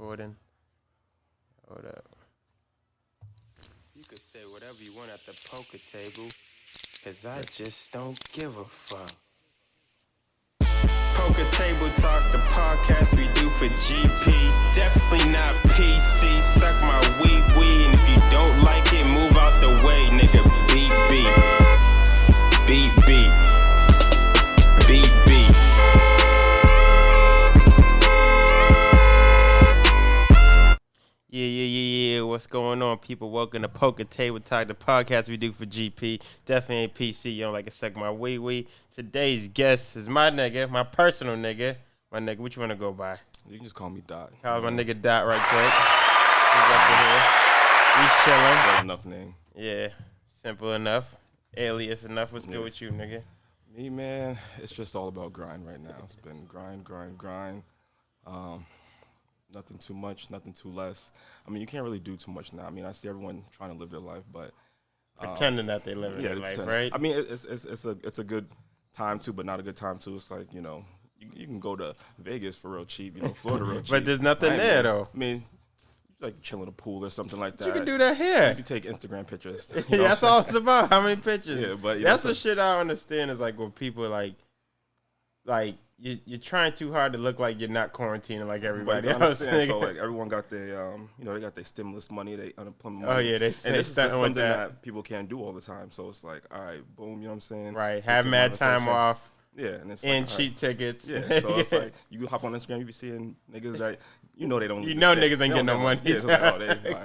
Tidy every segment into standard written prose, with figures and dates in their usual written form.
recording. Hold up. You could say whatever you want at the poker table, cause I just don't give a fuck. Poker Table Talk, the podcast we do for GP. Definitely not PC. Suck my wee, and if you don't like it, move out the way, nigga. BB. BB. BB. Yeah. What's going on, people? Welcome to Poker Table Talk, the podcast we do for GP. Definitely ain't PC. You don't like to suck my wee. Today's guest is my nigga, my personal nigga. My nigga, what you want to go by? You can just call me Dot. Call my nigga Dot right quick. He's up in here. He's chilling. That's enough name. Yeah, simple enough. Alias enough. What's good with you, nigga? Me, man, it's just all about grind right now. It's been grind. Nothing too much, nothing too less. I mean, you can't really do too much now. I mean, I see everyone trying to live their life, but pretending that they live their life, right? I mean, it's a good time too, but not a good time too. It's like, you know, you can go to Vegas for real cheap, you know, Florida real cheap. But there's nothing there though. I mean, like chilling in a pool or something like that. You can do that here. You can take Instagram pictures. That's all it's about. How many pictures? Yeah, but that's the shit I don't understand is like when people like you're trying too hard to look like you're not quarantining like everybody else. So like everyone got their they got their stimulus money, they unemployment money. Oh yeah, and this is something that. that people can't do all the time. So it's like, all right, boom, you know what I'm saying? Right, have mad time off. Yeah, and it's and cheap tickets. Yeah, so it's like you hop on Instagram, you be seeing niggas that they don't. Niggas ain't getting no money. Yeah, it's like,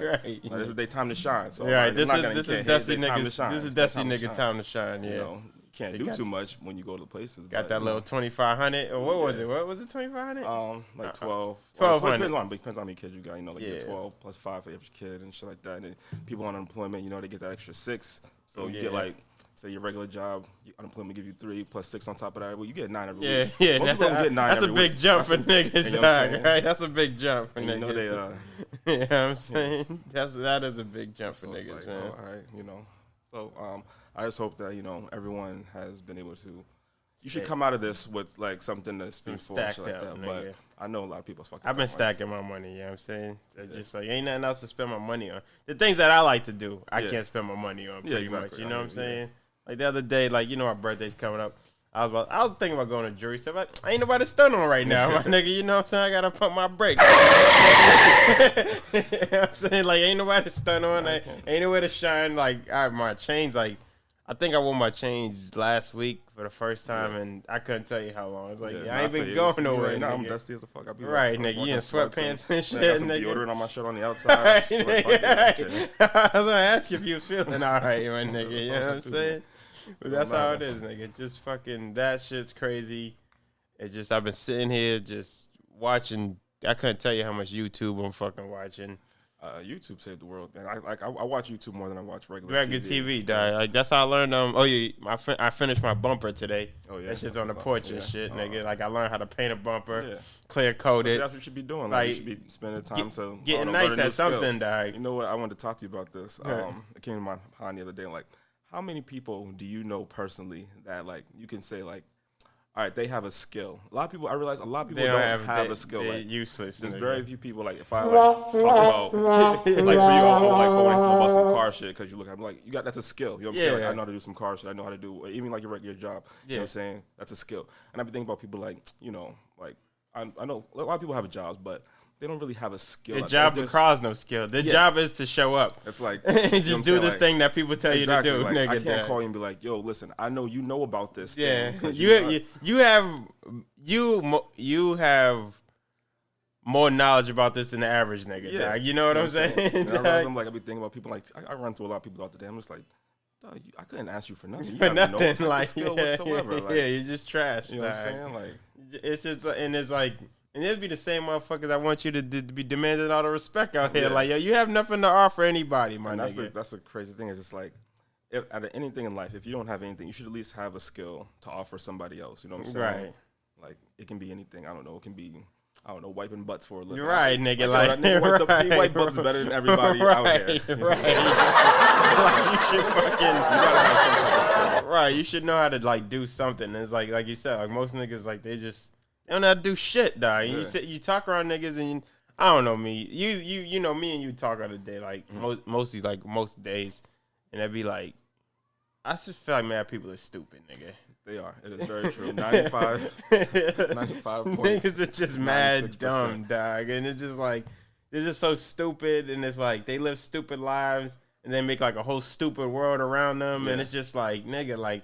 right. This is their time to shine. So right, this is Dusty niggas. This is Dusty nigga time to shine. Yeah. You know, can't do too much when you go to places. Got that little 2,500 or what was it? What was it? 2,500? Like 12. 1,200. Depends on how many kids you got. You know, like get 12 plus 5 for every kid and shit like that. And then people on unemployment, you know, they get that extra 6. So you get like, say your regular job, unemployment give you 3 plus 6 on top of that. Well, you get 9 every week. Yeah. Most people don't get 9 that's a big jump for niggas, you know right? That's a big jump for niggas. You know they, you know what I'm saying? That is a big jump for niggas, like, man. All right, you know. So I just hope that, you know, everyone has been able to. You should come out of this with like something to speak for and shit like that. Nigga. But I know a lot of people's fucking. I've been stacking my money, you know what I'm saying? It's just like ain't nothing else to spend my money on. The things that I like to do, I can't spend my money on pretty much. You know what I'm saying? Like the other day, like, you know, our birthday's coming up. I was thinking about going to jury stuff. Like, ain't nobody stunned on right now, my nigga. You know what I'm saying? I gotta pump my brakes. You know what I'm saying? Like, ain't nobody stunned on. Ain't nowhere to shine. Like, my chains, like, I think I wore my chains last week for the first time, and I couldn't tell you how long. It's like, I ain't been going nowhere. Right now, I'm dusty as a fuck. I be right, nigga. You in sweatpants and shit, I got some nigga. deodorant on my shirt on the outside. I was gonna ask if you was feeling all right, my nigga. You know what I'm saying? But that's how it is, nigga. Just fucking, that shit's crazy. It's just, I've been sitting here just watching. I couldn't tell you how much YouTube I'm fucking watching. YouTube saved the world, man. I watch YouTube more than I watch regular TV. Dog. Like, that's how I learned. I finished my bumper today. Oh yeah, that shit's on the porch and shit, nigga. Like I learned how to paint a bumper, clear coat coat it. That's what you should be doing. Like you should be spending time to getting nice at something, dog. You know what? I wanted to talk to you about this. It came to my mind the other day. Like, how many people do you know personally that like you can say like, all right, they have a skill. A lot of people don't have a skill. They're like, useless. There's very few people, like, if I, like, talk about, like, for you, like, about some car shit, because you look at me, like, that's a skill. You know what I'm saying? Like, I know how to do some car shit. I know how to do, even, like, your regular job. You know what I'm saying? That's a skill. And I've been thinking about people, like, you know, like, I know a lot of people have jobs, but they don't really have a skill. Their job requires no skill. Their job is to show up. It's like just do this thing that people tell you to do. Like, nigga, I can't call you and be like, "Yo, listen, I know you know about this." Yeah, thing you have more knowledge about this than the average nigga. Yeah, dog. You know what I'm saying? I'm like, I be thinking about people like I run through a lot of people out there. I'm just like, dog, I couldn't ask you for nothing. You have no type of skill whatsoever. Like, you're just trash. You know what I'm saying? Like, it's just, and it's like. And it'd be the same motherfuckers I want you to be demanding all the respect out here. Like, yo, you have nothing to offer anybody, my nigga. That's the crazy thing. Is it's like, out of anything in life, if you don't have anything, you should at least have a skill to offer somebody else. You know what I'm saying? Right. Like, it can be anything. I don't know. It can be, wiping butts for a living. You're right, nigga. Wipe butts better than everybody out here. Right. Like, you should fucking. You gotta have some type of skill. Right. You should know how to, like, do something. It's like you said, like, most niggas, like, they don't know how to do shit, dog. You talk around niggas, and I don't know me. You know me and you talk other day like mostly like most days, and it'd be like I just feel like mad people are stupid, nigga. They are. It is very true. 95 niggas are just mad dumb, dog, and it's just like they're just so stupid, and it's like they live stupid lives, and they make like a whole stupid world around them, and it's just like nigga, like,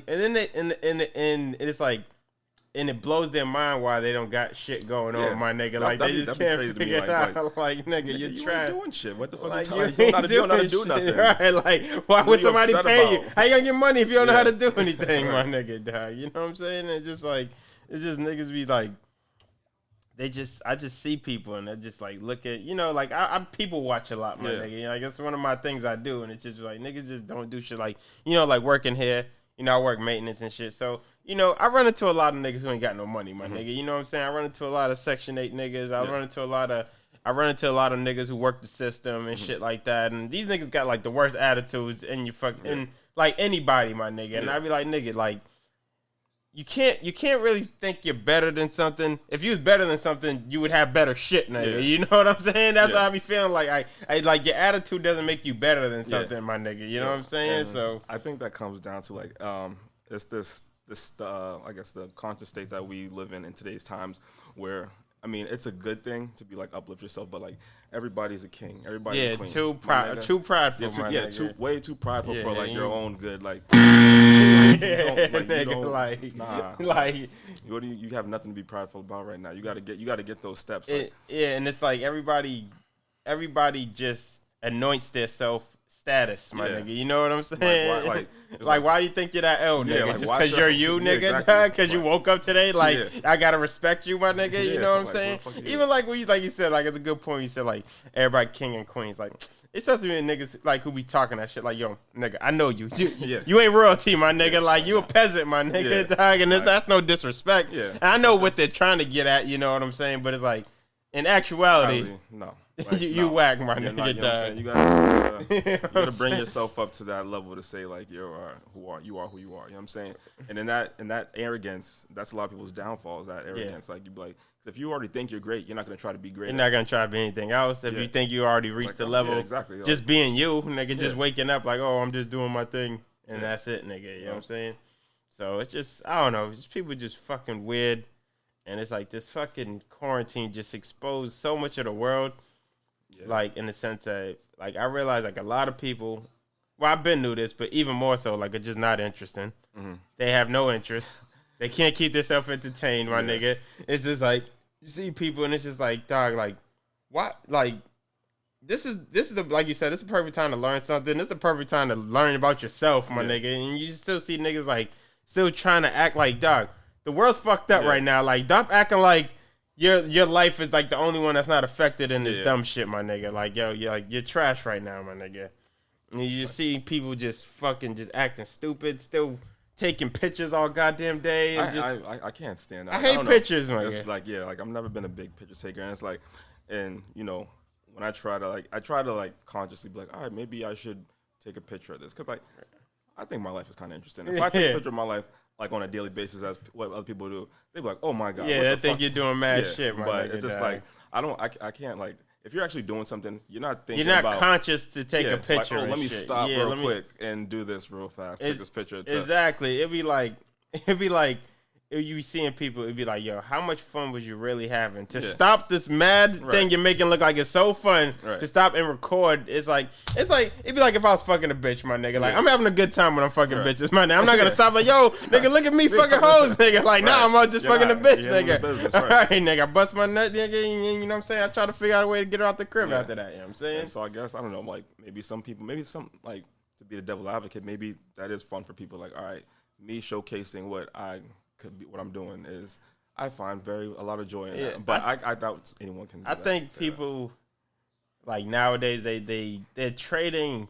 and then and it's like. And it blows their mind why they don't got shit going on, my nigga. Like, they just can't figure it out. Like, nigga, you're trying. You ain't doing shit. What the fuck like, you don't know how to do nothing. Right? Like, why would somebody pay you? How you gonna get money if you don't know how to do anything, my nigga, dog? You know what I'm saying? It's just like, it's just niggas be like, I just see people and I just like look at, you know, like I people watch a lot, my nigga. You know, like, it's one of my things I do, and it's just like, niggas just don't do shit like, you know, like working here. You know, I work maintenance and shit. So, you know, I run into a lot of niggas who ain't got no money, my nigga. You know what I'm saying? I run into a lot of Section 8 niggas. I run into a lot of niggas who work the system and shit like that. And these niggas got like the worst attitudes in you in like anybody, my nigga. And I be like, nigga, like you can't really think you're better than something. If you was better than something, you would have better shit, nigga. Yeah. You know what I'm saying? That's how I be feeling. Like I like your attitude doesn't make you better than something, my nigga. You know what I'm saying? And so I think that comes down to like it's this I guess the conscious state that we live in today's times, where I mean it's a good thing to be like uplift yourself, but like everybody's a king, everybody's a queen. too prideful, way too prideful for like your own good, like. You have nothing to be prideful about right now. You got to get those steps. Like. And it's like everybody just anoints their self status, my nigga. You know what I'm saying? Why do you think you're that L, nigga? Like, just because you're you, nigga? Because you woke up today? Like, I got to respect you, my nigga? You know what I'm saying? Even like when you said, like, it's a good point. You said, like, everybody king and queens. Like, it's such many niggas, like, who be talking that shit. Like, yo, nigga, I know you. You ain't royalty, my nigga. Like, you a peasant, my nigga, dog. And that's no disrespect. And I know what they're trying to get at, you know what I'm saying? But it's like, in actuality, no. Like, you whack, my nigga, dog. You gotta bring yourself up to that level to say like you are who you are. You know what I'm saying? And in that arrogance, that's a lot of people's downfalls. That arrogance, like you be like, if you already think you're great, you're not gonna try to be great. You're not gonna try to be anything else. If you think you already reached the level, exactly. Just being you, nigga, just waking up like, oh, I'm just doing my thing, and that's it, nigga. You know what I'm saying? So it's just, I don't know, just people just fucking weird, and it's like this fucking quarantine just exposed so much of the world. Like, in the sense that, like, I realize, like, a lot of people, well, I've been knew this, but even more so, like, it's just not interesting. They have no interest. They can't keep themselves entertained, my nigga. It's just, like, you see people, and it's just, like, dog, like, what? Like, this is the, like you said, this is the perfect time to learn something. This is the perfect time to learn about yourself, my nigga. And you still see niggas, like, still trying to act like, dog, the world's fucked up right now. Like, stop acting like your life is like the only one that's not affected in this dumb shit, my nigga. Like, yo, you're trash right now, my nigga. And you just see people just fucking just acting stupid, still taking pictures all goddamn day. And I can't stand that. I hate pictures, man. It's like, like I've never been a big picture taker, and it's like, and you know, when I try to consciously be like, all right, maybe I should take a picture of this, because like I think my life is kind of interesting. If I take a picture of my life like on a daily basis as what other people do, they be like, oh my god, I think you're doing mad shit, my but nigga, it's just like I can't, like, if you're actually doing something, you're not thinking you're not about, conscious to take a picture. Like, let me shit. stop real quick and do this real fast. Take this picture. Exactly. It'd be like if you seeing people, it'd be like, yo, how much fun was you really having? To stop this mad thing you're making look like it's so fun, to stop and record, it's like, it'd be like if I was fucking a bitch, my nigga. Like, I'm having a good time when I'm fucking bitches, my nigga. I'm not gonna stop like, yo, nigga, look at me fucking hoes, nigga. Like, nah, I'm out just fucking a bitch, nigga. Business, all right, nigga, I bust my nut, nigga, you know what I'm saying? I try to figure out a way to get her out the crib after that, you know what I'm saying? And so I guess, I don't know, like, maybe some people, like, to be the devil advocate, maybe that is fun for people. Like, all right, me showcasing what I'm doing is, I find a lot of joy in that. But I doubt anyone can do that. I think people, like, nowadays, they're trading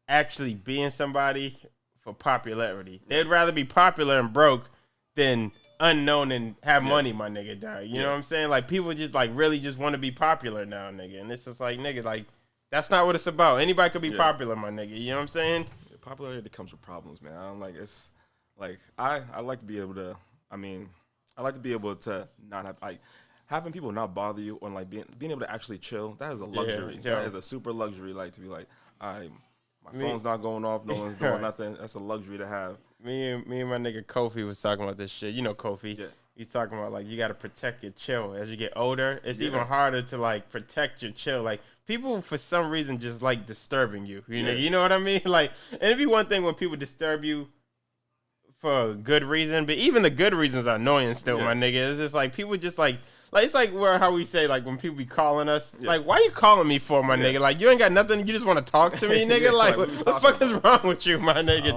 actually being somebody for popularity. They'd rather be popular and broke than unknown and have money, my nigga, dog. You know what I'm saying? Like, people just, like, really just want to be popular now, nigga. And it's just like, nigga, like, that's not what it's about. Anybody could be popular, my nigga. You know what I'm saying? Popularity comes with problems, man. I don't like it's. Like, I like to be able to, I like to be able to not have, like, having people not bother you or like being able to actually chill, that is a luxury. That is a super luxury. Like to be like, my phone's not going off, no one's doing nothing. That's a luxury to have. Me and my nigga Kofi was talking about this shit. You know Kofi. Yeah. He's talking about like you got to protect your chill as you get older. It's even harder to like protect your chill. Like people for some reason just like disturbing you. You know what I mean? Like, and it'd be one thing when people disturb you for a good reason, but even the good reasons are annoying still, my nigga. It's just like people just like it's like how we say like when people be calling us, like why you calling me for, my nigga? Like you ain't got nothing, you just want to talk to me, nigga. Like what the fuck is wrong with you, my nigga?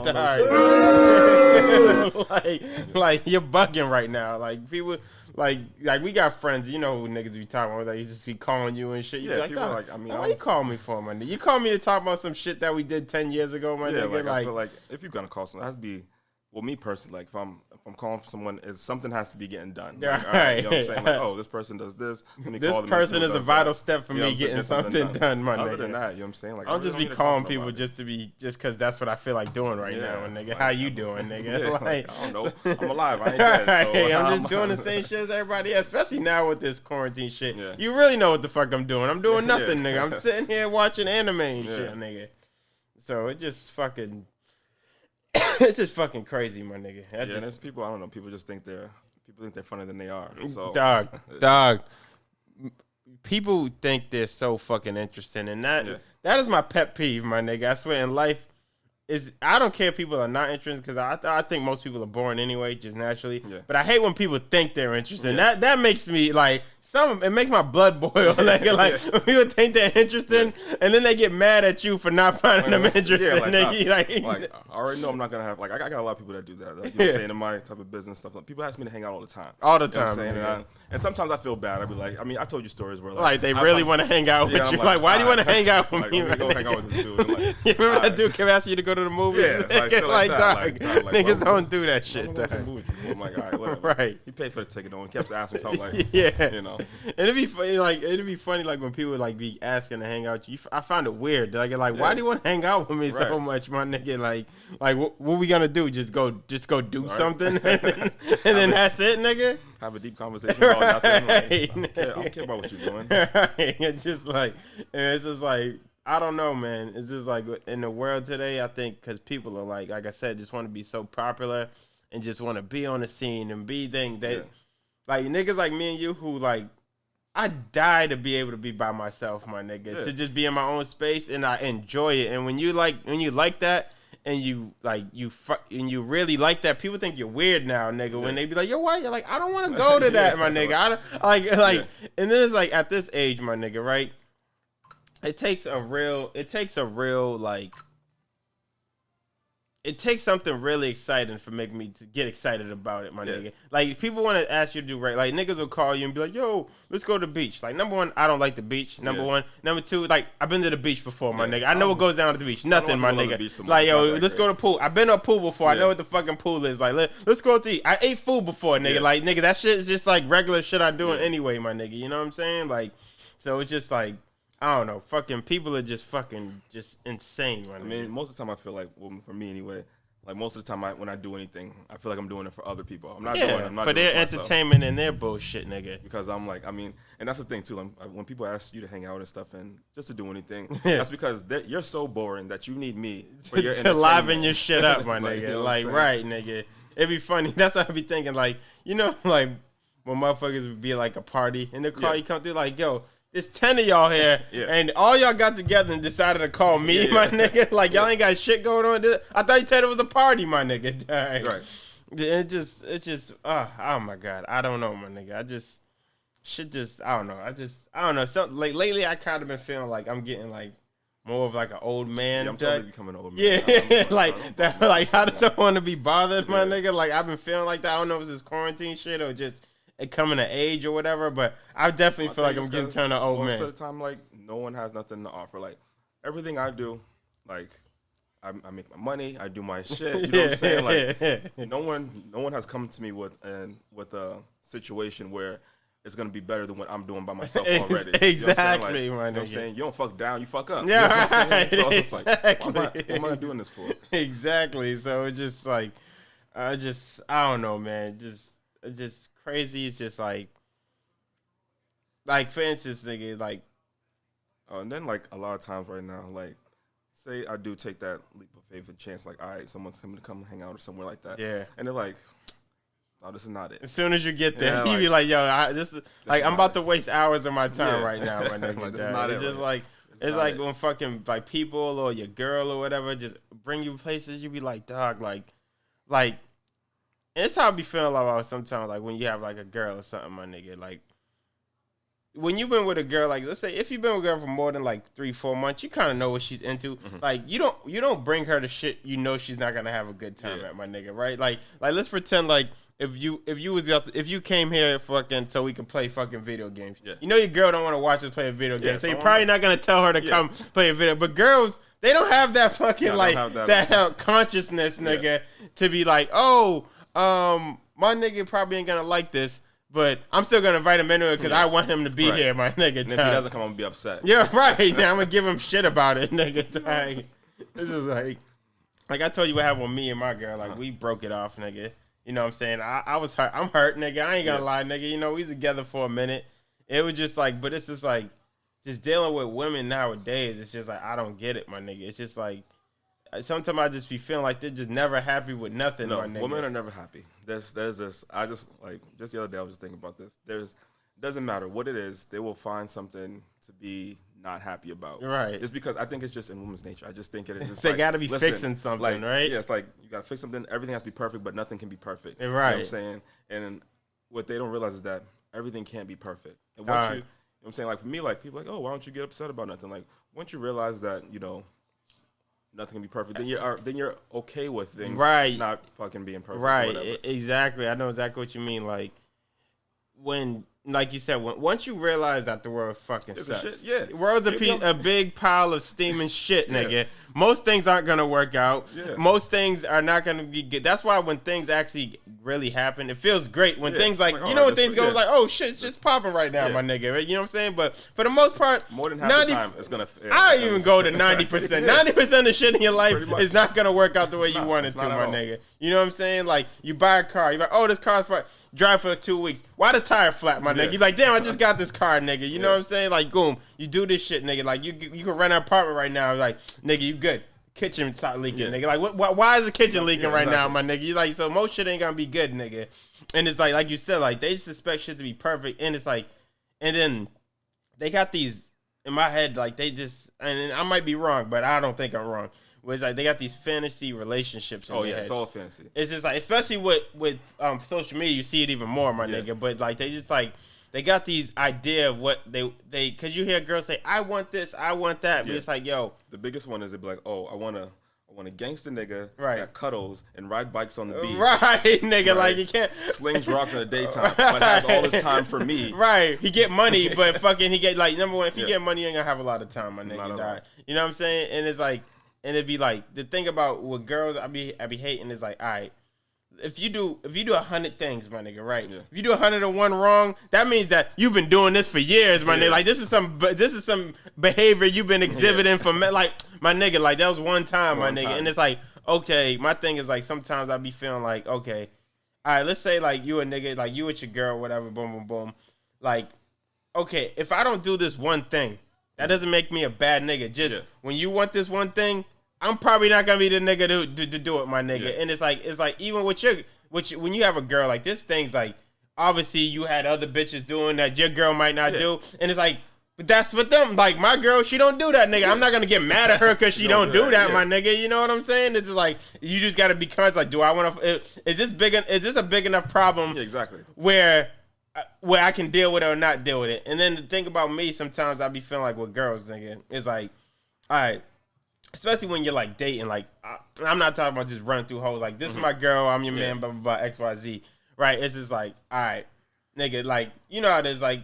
like you're bugging right now. Like people like we got friends, you know who niggas be talking about, like, he just be calling you and shit. You be like, why you call me for, my nigga? You call me to talk about some shit that we did 10 years ago, my nigga. Like I feel like if you're gonna call someone, it has to be. Well, me personally, like if I'm calling for someone, something has to be getting done. Like, all right, you know what I'm saying? Like, oh, this person does this. Let me call them. This person is a vital step for me getting something done, my nigga. Other than that, you know what I'm saying? Like, I'll just be calling people just because that's what I feel like doing right now, nigga. Like, how you doing, nigga? Like, I don't know. I'm alive. I ain't dead. So, I'm just doing the same shit as everybody else, especially now with this quarantine shit. You really know what the fuck I'm doing. I'm doing nothing, nigga. I'm sitting here watching anime and shit, nigga. So it just fucking. It's just fucking crazy, my nigga. And there's people, I don't know, people just think they're funnier than they are. So dog. People think they're so fucking interesting, and that is my pet peeve, my nigga. I swear, in life, I don't care if people are not interested, because I think most people are boring anyway, just naturally. But I hate when people think they're interesting. That makes me like. It makes my blood boil. Like when people think they're interesting, and then they get mad at you for not finding them interesting. I already know I'm not gonna have I got a lot of people that do that. Like, you know what I'm saying, in my type of business stuff. Like, people ask me to hang out all the time. All the time. You know what I'm saying? And sometimes I feel bad. I be like, I mean, I told you stories where like they really want to hang out with you. Like, why do you want to hang out with me? Go hang out with this dude. You remember that dude kept asking you to go to the movies? Niggas don't do that shit. I'm like, all right, whatever. Right. He paid for the ticket though, and kept asking me something like, you know. And it'd be funny like when people like be asking to hang out with you. I found it weird. Like why do you want to hang out with me so much, my nigga? Like what we gonna do? Just go do something, and then that's it, nigga. Have a deep conversation about nothing. Like, I don't care about what you're doing. It's just like, it's just like, I don't know, man. It's just like in the world today, I think because people are like I said, just want to be so popular and just want to be on the scene and be like niggas like me and you who like. I die to be able to be by myself, my nigga. To just be in my own space, and I enjoy it. And when you like that, and you really like that, people think you're weird now, nigga. When they be like, "Yo, why?" You're like, "I don't want to go to that, my nigga." I don't, and then it's like at this age, my nigga, right? It takes something really exciting for make me to get excited about it, my nigga. Like, people want to ask you to do right. Like, niggas will call you and be like, yo, let's go to the beach. Like, number one, I don't like the beach. Number one. Number two, like, I've been to the beach before, my nigga. I know what goes down at the beach. Nothing, my nigga. Like, yo, let's go to the pool. I've been to a pool before. I know what the fucking pool is. Like, let's go to eat. I ate food before, nigga. Like, nigga, that shit is just, like, regular shit I'm doing anyway, my nigga. You know what I'm saying? Like, so it's just, like, I don't know. Fucking people are just insane, my nigga. I mean, most of the time I feel like, well, for me anyway, like most of the time when I do anything, I feel like I'm doing it for other people. I'm not doing it for their entertainment and their bullshit, nigga. Because I'm like, I mean, and that's the thing too. When people ask you to hang out and stuff and just to do anything, that's because you're so boring that you need me for your to liven your shit up, my nigga. You know like, right, nigga. It'd be funny. That's what I be thinking. Like, you know, like when motherfuckers would be like a party and they'll call you, come through, like, yo. There's 10 of y'all here, and all y'all got together and decided to call me, my nigga. Like, y'all ain't got shit going on. I thought you said it was a party, my nigga. Right. It's just, oh my God. I don't know, my nigga. I don't know. So, like, lately I kind of been feeling like I'm getting, like, more of, like, an old man. Yeah, I'm totally becoming an old man. Yeah, like, how does someone want to be bothered, my nigga? Like, I've been feeling like that. I don't know if it's this quarantine shit or just it coming of age or whatever, but I definitely feel like I'm getting turned to old man. Most of the time, like, no one has nothing to offer. Like, everything I do, like, I make my money, I do my shit. You know what I'm saying? Like, no one has come to me with a situation where it's gonna be better than what I'm doing by myself already. Exactly, you know what I'm saying? You don't fuck down, you fuck up. Yeah, you know what I'm right. So it's like, what am I doing this for? Exactly. So it's just like, I don't know, man. Just crazy. It's just like, like for instance, nigga, like. Oh, and then like a lot of times right now, like say I do take that leap of faith and chance, like all right, someone's coming to come hang out or somewhere like that. Yeah. And they're like, oh, this is not it. As soon as you get there, you be like, yo, this is like I'm about to waste hours of my time right now, my nigga. Like, it's just like it's like when fucking like people or your girl or whatever just bring you places, you be like, dog, like it's how I be feeling about sometimes, like when you have like a girl or something, my nigga, like. When you've been with a girl, like let's say if you've been with a girl for more than like 3-4 months, you kind of know what she's into. Mm-hmm. Like you don't bring her to shit you know she's not gonna have a good time at, my nigga, right? Like let's pretend like if you came here fucking so we can play fucking video games, you know your girl don't want to watch us play a video game, so you're probably not gonna tell her to come play a video. But girls, they don't have that fucking that consciousness, nigga, to be like, oh, my nigga probably ain't gonna like this. But I'm still going to invite him into it because I want him to be here, my nigga. And if he doesn't come, I'm going to be upset. Yeah, right. Now I'm going to give him shit about it, nigga. This is like I told you what happened with me and my girl. Like, we broke it off, nigga. You know what I'm saying? I was hurt. I'm hurt, nigga. I ain't going to lie, nigga. You know, we was together for a minute. It was just like, but it's just like, just dealing with women nowadays, it's just like, I don't get it, my nigga. It's just like, sometimes I just be feeling like they're just never happy with nothing. No, women are never happy. There's this. I just like just the other day I was just thinking about this. Doesn't matter what it is, they will find something to be not happy about. Right. It's because I think it's just in women's nature. I just think it is. They got to be fixing something, right? Yeah, it's like you got to fix something. Everything has to be perfect, but nothing can be perfect. Right. You know what I'm saying? And what they don't realize is that everything can't be perfect. And once you know what I'm saying, like for me, like people are like, oh, why don't you get upset about nothing? Like once you realize that, you know, nothing can be perfect, then you're okay with things not fucking being perfect. Right, exactly. I know exactly what you mean. Like when, like you said, once you realize that the world fucking sucks. The world's a big pile of steaming shit, nigga. Most things aren't gonna work out. Most things are not gonna be good. That's why when things actually really happen, it feels great. When things like you know when things go like, oh shit, it's just popping right now, my nigga. Right? You know what I'm saying? But for the most part, more than half the time, it's gonna. I even go to 90%. 90% of shit in your life is not gonna work out the way you want it to, my nigga. You know what I'm saying? Like you buy a car, you're like, oh, this car's fine. Drive for 2 weeks. Why the tire flat, my nigga? You're like, damn, I just got this car, nigga. You know what I'm saying? Like, boom, you do this shit, nigga. Like, you can rent an apartment right now. Like, nigga, you good. Kitchen start leaking, nigga. Like, why is the kitchen leaking right now, my nigga? You like, so most shit ain't gonna be good, nigga. And it's like you said, like, they just expect shit to be perfect. And it's like, and then they got these, in my head, like, they just, and I might be wrong, but I don't think I'm wrong. Where it's like they got these fantasy relationships. It's all fantasy. It's just like, especially with social media, you see it even more, my nigga. But like they just like they got these idea of what they because you hear girls say, I want this, I want that. But it's like, yo, the biggest one is they be like, oh, I want a gangster nigga that cuddles and ride bikes on the beach. Right, nigga, like you can't slings rocks in the daytime, but has all this time for me. Right, he get money, but fucking he get like number one, if you get money, you ain't gonna have a lot of time, my nigga. You know what I'm saying? And it's like. And it'd be like the thing about with girls I be hating is like, all right, if you do 100 things, my nigga, right? If you do 101 wrong, that means that you've been doing this for years, my nigga. Like this is some behavior you've been exhibiting for like my nigga. Like that was one time, my nigga. And it's like, okay, my thing is like sometimes I be feeling like, okay, all right, let's say like you a nigga, like you with your girl, whatever, boom, boom, boom. Like, okay, if I don't do this one thing, that doesn't make me a bad nigga. Just when you want this one thing, I'm probably not gonna be the nigga to do it, my nigga. And it's like even with when you have a girl, like this thing's like obviously you had other bitches doing that your girl might not do, and it's like, but that's with them. Like my girl, she don't do that, nigga. I'm not gonna get mad at her because she don't do that, my nigga. You know what I'm saying? It's just like you just gotta be conscious. Like, do I want to? Is this a big enough problem? Yeah, exactly. Where I can deal with it or not deal with it. And then the thing about me, sometimes I be feeling like with girls, nigga, is like, all right. Especially when you're like dating, like I'm not talking about just running through hoes. Like this is my girl, I'm your man, blah blah blah, XYZ. Right? It's just like, all right, nigga, like you know how it is. Like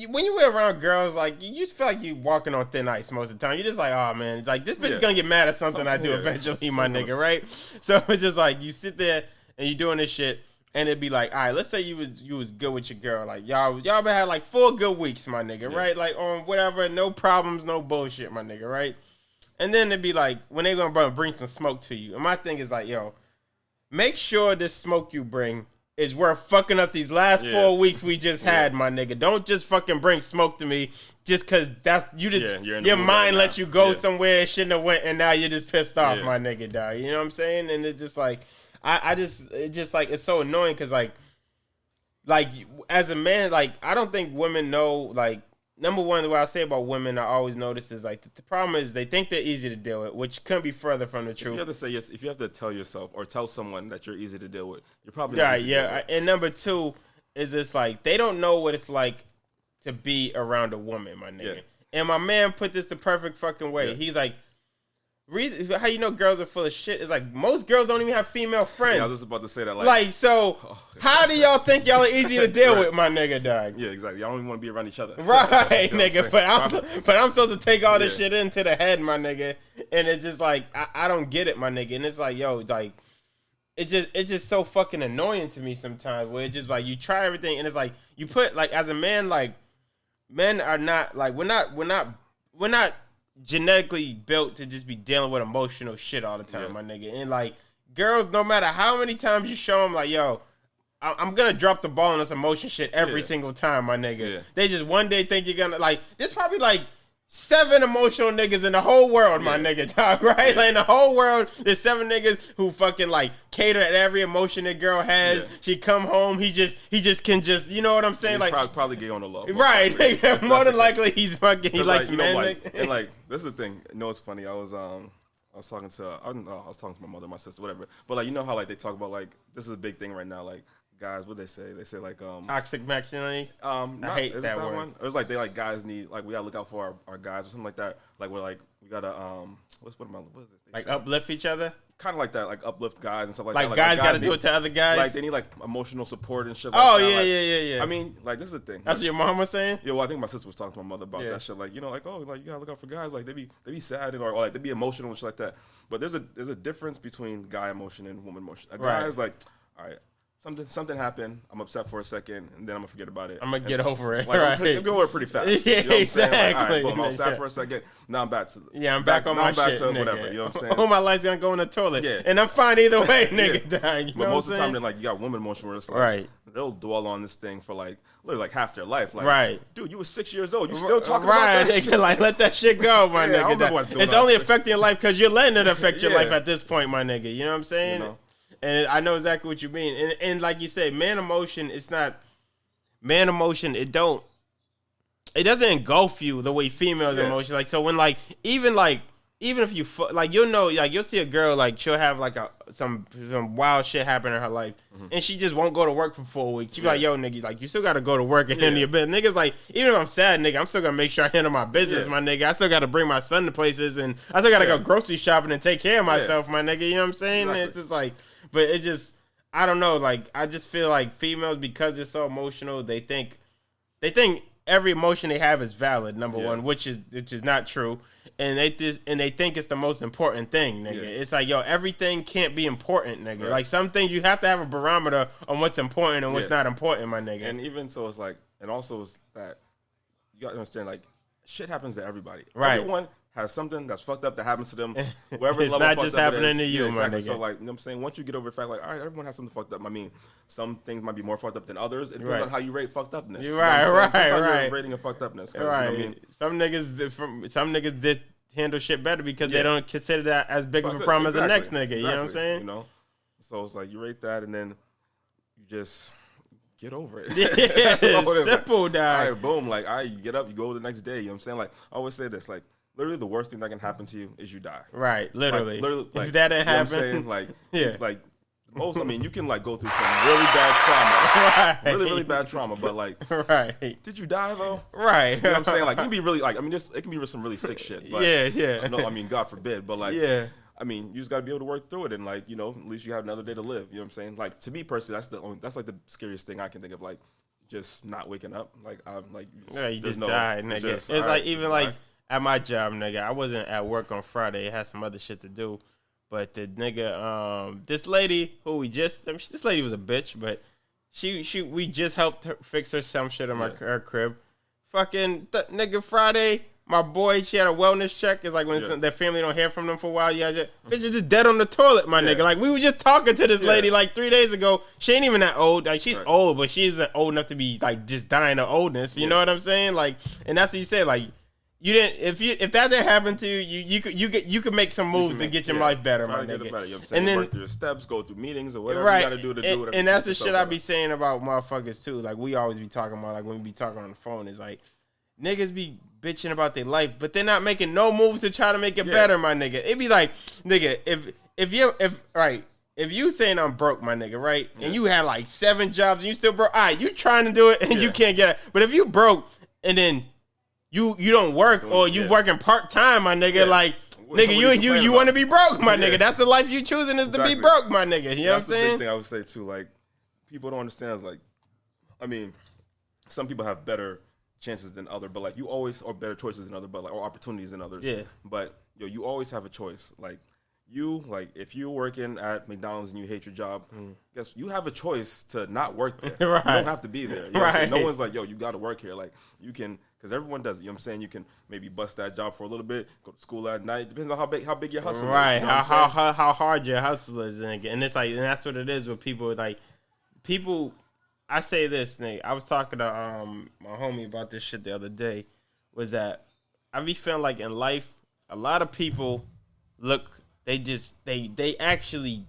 when you around girls, like you just feel like you walking on thin ice most of the time. You're just like, oh man, like this bitch is gonna get mad at something I do eventually, my nigga, right? So it's just like you sit there and you doing this shit, and it'd be like, all right, let's say you was good with your girl, like y'all been had like 4 good weeks, my nigga, right? Like on whatever, no problems, no bullshit, my nigga, right? And then it'd be like, when they gonna bring some smoke to you. And my thing is like, yo, make sure this smoke you bring is worth fucking up these last 4 weeks we just had, my nigga. Don't just fucking bring smoke to me just because that's you just your mind let you go somewhere it shouldn't have went, and now you're just pissed off, my nigga, dog. You know what I'm saying? And it's just like it's just like it's so annoying because like as a man, like I don't think women know like. Number one, what I say about women, I always notice is like the problem is they think they're easy to deal with, which couldn't be further from the truth. If you have to say yes, if you have to tell yourself or tell someone that you're easy to deal with, you're probably not easy to deal with. And number two is it's like they don't know what it's like to be around a woman, my nigga. Yeah. And my man put this the perfect fucking way. Yeah. He's like, how you know girls are full of shit is like most girls don't even have female friends. Yeah, I was just about to say that. Like so, how do y'all think y'all are easy to deal with, my nigga, dog? Yeah, exactly. Y'all don't even want to be around each other. Right, nigga. But I'm supposed to take all this shit into the head, my nigga. And it's just like I don't get it, my nigga. And it's like, yo, like it's just so fucking annoying to me sometimes. Where it's just like you try everything, and it's like you put like as a man, like men are not like we're not genetically built to just be dealing with emotional shit all the time, my nigga. And like girls, no matter how many times you show them, like, yo, I'm gonna drop the ball on this emotion shit every single time, my nigga. They just one day think you're gonna like. There's probably like 7 emotional niggas in the whole world, my nigga, dog, right? Like in the whole world, there's 7 niggas who fucking like cater at every emotion that girl has. Yeah. She come home, he just can just, you know what I'm saying? He's like probably gay on the low, right? More than likely, he's fucking he likes like, men. Like, and like this is the thing. You know, it's funny. I was talking to my mother, my sister, whatever. But like you know how like they talk about like this is a big thing right now, like. Guys, what they say? They say like toxic masculinity. I hate that word. One? It was like they like guys need like we gotta look out for our guys or something like that. Like we're like we gotta what is this? Like uplift each other. Kind of like that, like uplift guys and stuff like that. Like guys gotta do it to other guys. Like they need like emotional support and shit. Like that. Yeah. I mean, like this is the thing. That's what your mom was saying. Yeah, well, I think my sister was talking to my mother about that shit. Like you know, like like you gotta look out for guys. Like they be sad or like they be emotional and shit like that. But there's a difference between guy emotion and woman emotion. A guy is like, all right. Something happened. I'm upset for a second, and then I'm gonna forget about it. I'm gonna get over it. Like, I'm gonna go over it pretty fast. Yeah, you know what I'm exactly. Like, all right, boom, I'm sad for a second. Now I'm back to I'm back on my shit. To whatever. You know what I'm saying? All my life's gonna go in the toilet. Yeah. And I'm fine either way, nigga. You but most of the time, then like you got women emotion where it's like they'll dwell on this thing for like literally like half their life. Like, dude, you were 6 years old. You still talking about that shit? Like let that shit go, my nigga. It's only affecting your life because you're letting it affect your life at this point, my nigga. You know what I'm saying? You know? And I know exactly what you mean. And like you said, man emotion, it's not man emotion, it doesn't engulf you the way females emotion. Like so when like even if you like you'll know like you'll see a girl like she'll have like some wild shit happen in her life and she just won't go to work for 4 weeks. She'll be like, yo, nigga, like you still gotta go to work and handle your business. Niggas like even if I'm sad, nigga, I'm still gonna make sure I handle my business, my nigga. I still gotta bring my son to places and I still gotta go grocery shopping and take care of myself, my nigga. You know what I'm saying? Exactly. It's just like but it just, I don't know, like, I just feel like females, because they're so emotional, they think every emotion they have is valid, number one, which is not true. And they think it's the most important thing, nigga. It's like, yo, everything can't be important, nigga. Right. Like, some things you have to have a barometer on what's important and what's not important, my nigga. And even so, it's like, and also it's that, you got to understand, like, shit happens to everybody. Right. Everyone has something that's fucked up that happens to them. Wherever it's level not just happening to you, exactly. my nigga. So like, you know what I'm saying? Once you get over the fact, like, all right, everyone has something fucked up. I mean, some things might be more fucked up than others. It depends on how you rate fucked upness. You're right. Your rating of fucked upness. Right. You know what I mean? Some niggas did handle shit better because they don't consider that as big of a problem as the next nigga. Exactly. You know what I'm saying? You know? So it's like, you rate that and then you just get over it. Yeah, simple, dog. All right, boom. Like, all right, you get up, you go the next day. You know what I'm saying? Like, I always say this, like, literally the worst thing that can happen to you is you die. Right, literally. Like, if that didn't happen, you know what I'm saying? Like, most, I mean, you can like go through some really bad trauma, really bad trauma, but like, did you die though? Right. You know what I'm saying? Like, you can be really like, I mean, it can be some really sick shit. But, no, I mean, God forbid, but like, I mean, you just gotta be able to work through it, and like, you know, at least you have another day to live. You know what I'm saying? Like, to me personally, that's like the scariest thing I can think of. Like, just not waking up. Like, I'm like, you just died, nigga. It's like even like at my job, nigga. I wasn't at work on Friday. I had some other shit to do. But the nigga, this lady who this lady was a bitch, but we just helped her fix her some shit in her crib. Fucking nigga, Friday, my boy, she had a wellness check. It's like when their family don't hear from them for a while. Bitch is just dead on the toilet, my nigga. Like, we were just talking to this lady like 3 days ago. She ain't even that old. Like, she's old, but she isn't old enough to be like just dying of oldness. You know what I'm saying? Like, and that's what you said. Like, you didn't. If that didn't happen to you, you could make some moves to get your life better, my nigga. You know what I'm saying? And then work through your steps, go through meetings or whatever you gotta do to do whatever. And that's the shit I be saying about motherfuckers too. Like, we always be talking about, like, when we be talking on the phone, is like, niggas be bitching about their life, but they're not making no moves to try to make it better, my nigga. It be like, nigga, if you saying I'm broke, my nigga, right? And you had like 7 jobs and you still broke, all right, you trying to do it and you can't get it. But if you broke and then you don't work or you working part-time, my nigga, like, nigga, you want to be broke, my nigga. That's the life you choosing is to be broke, my nigga. You know what I'm saying? That's the big thing I would say too. Like, people don't understand is like, I mean, some people have better chances than other, but like, you always, or better choices than other, but like, or opportunities than others. Yeah. But you always have a choice. Like, if you're working at McDonald's and you hate your job, guess you have a choice to not work there. Right. You don't have to be there. You know what I'm saying? No one's like, yo, you got to work here. Like, you can, because everyone does it. You know what I'm saying? You can maybe bust that job for a little bit, go to school at night. Depends on how big your hustle is. Right. You know how hard your hustle is, and it's like, and that's what it is with people. Like, people. I say this, nigga. I was talking to my homie about this shit the other day. Was that I be feeling like in life, a lot of people they actually,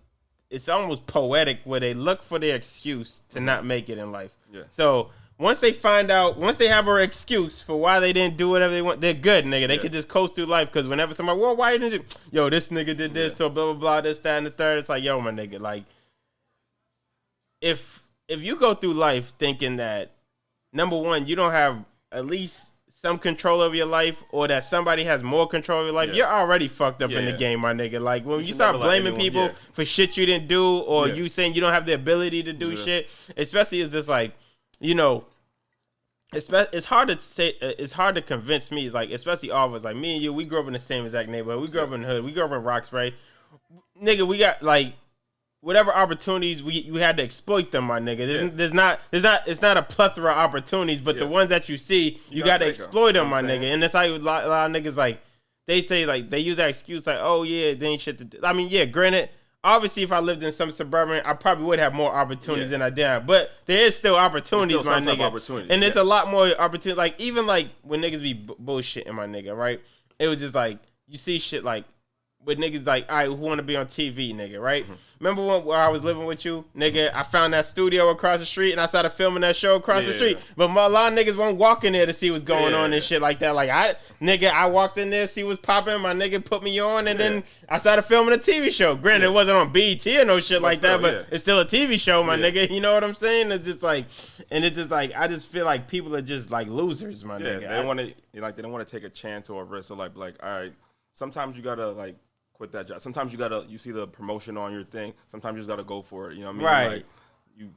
it's almost poetic where they look for their excuse to not make it in life. Yeah. So once they have an excuse for why they didn't do whatever they want, they're good, nigga. They can just coast through life, because whenever somebody, well, why you didn't do, yo, this nigga did this, so blah blah blah, this, that, and the third. It's like, yo, my nigga, like, if you go through life thinking that, number one, you don't have at least some control over your life, or that somebody has more control over your life, you're already fucked up in the game, my nigga. Like, when you start blaming people for shit you didn't do, or you saying you don't have the ability to do shit, especially it's just like, you know, it's hard to say, it's hard to convince me. It's like, especially all of us, like me and you, we grew up in the same exact neighborhood. We grew up in the hood. We grew up in Roxbury. Nigga, we got like, whatever opportunities you had to exploit them, my nigga. It's not a plethora of opportunities, but the ones that you see, you got to exploit them, my nigga. And that's how a lot of niggas, like, they say, like, they use that excuse, like, oh yeah, there ain't shit to do. I mean, yeah, granted, obviously if I lived in some suburban, I probably would have more opportunities than I did. But there is still opportunities, my nigga. And there's a lot more opportunities. Like, even like when niggas be bullshitting, my nigga, right? It was just like, you see shit like, with niggas like, all right, who want to be on TV, nigga, right? Mm-hmm. Remember where I was living with you? Nigga, I found that studio across the street and I started filming that show across the street. But a lot of niggas won't walk in there to see what's going on and shit like that. Like, I walked in there, see what's popping, my nigga put me on, and then I started filming a TV show. Granted, it wasn't on BET or no shit like that, but it's still a TV show, my nigga. You know what I'm saying? It's just like, I just feel like people are just like losers, my nigga. They don't want to take a chance or a risk. So like, all right, sometimes you gotta like quit that job. Sometimes you see the promotion on your thing. Sometimes you just gotta go for it. You know what I mean? Right. Like,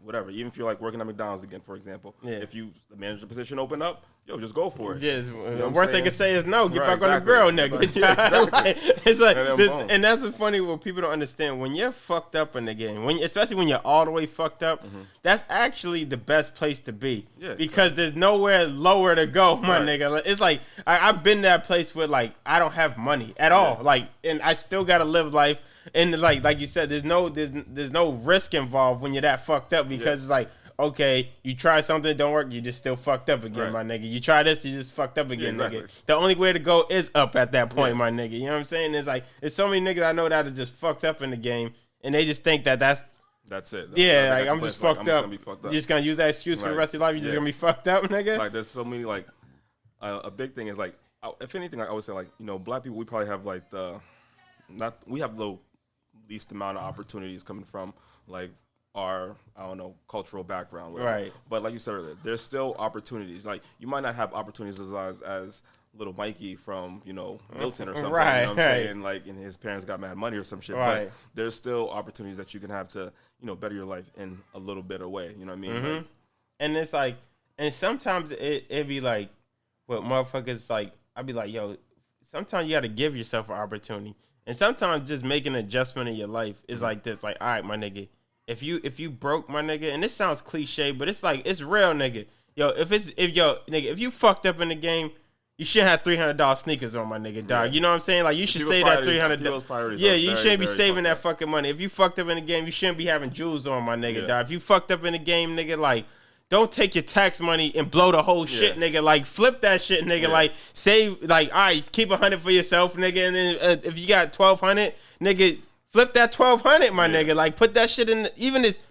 whatever. Even if you're like working at McDonald's again, for example. Yeah. If the manager position open up, yo, just go for it. Yes. The worst they can say is no. Get back on the grill, nigga. Exactly. It's like, and that's the funny what people don't understand. When you're fucked up in the game, especially when you're all the way fucked up, that's actually the best place to be. Yeah, because there's nowhere lower to go, my nigga. It's like I've been that place where like I don't have money at all, like, and I still gotta live life. And like you said, there's no risk involved when you're that fucked up, because it's like, okay, you try something, don't work, you just still fucked up again, my nigga. You try this, you just fucked up again, nigga. The only way to go is up at that point, my nigga. You know what I'm saying? It's like, there's so many niggas I know that are just fucked up in the game, and they just think that's it. Yeah, like, I'm just fucked up. You're just gonna use that excuse for the rest of your life. You're just gonna be fucked up, nigga. Like, there's so many, like, a big thing is like, if anything, like, I would say, like, you know, black people, we probably have like we have the least amount of opportunities coming from like our, I don't know, cultural background, whatever. Right? But like you said earlier, there's still opportunities. Like, you might not have opportunities as little Mikey from, you know, Milton or something. Right. You know what I'm saying? Like, and his parents got mad money or some shit. Right. But there's still opportunities that you can have to, you know, better your life in a little better way. You know what I mean? Mm-hmm. Like, and it's like, and sometimes it be like, what motherfuckers like, I'd be like, yo, sometimes you got to give yourself an opportunity. And sometimes just making an adjustment in your life is like this. Like, all right, my nigga, if you broke, my nigga, and this sounds cliche, but it's like, it's real, nigga. Yo, if you fucked up in the game, you shouldn't have $300 sneakers on, my nigga, dog. Yeah. You know what I'm saying? Like, you should save that $300. Yeah, you shouldn't be saving that fucking money. If you fucked up in the game, you shouldn't be having jewels on, my nigga, dog. If you fucked up in the game, nigga, like, don't take your tax money and blow the whole shit, nigga. Like, flip that shit, nigga. Like, save, like, all right, keep 100 for yourself, nigga. And then if you got 1,200, nigga, flip that 1,200, my nigga. Like, put that shit in,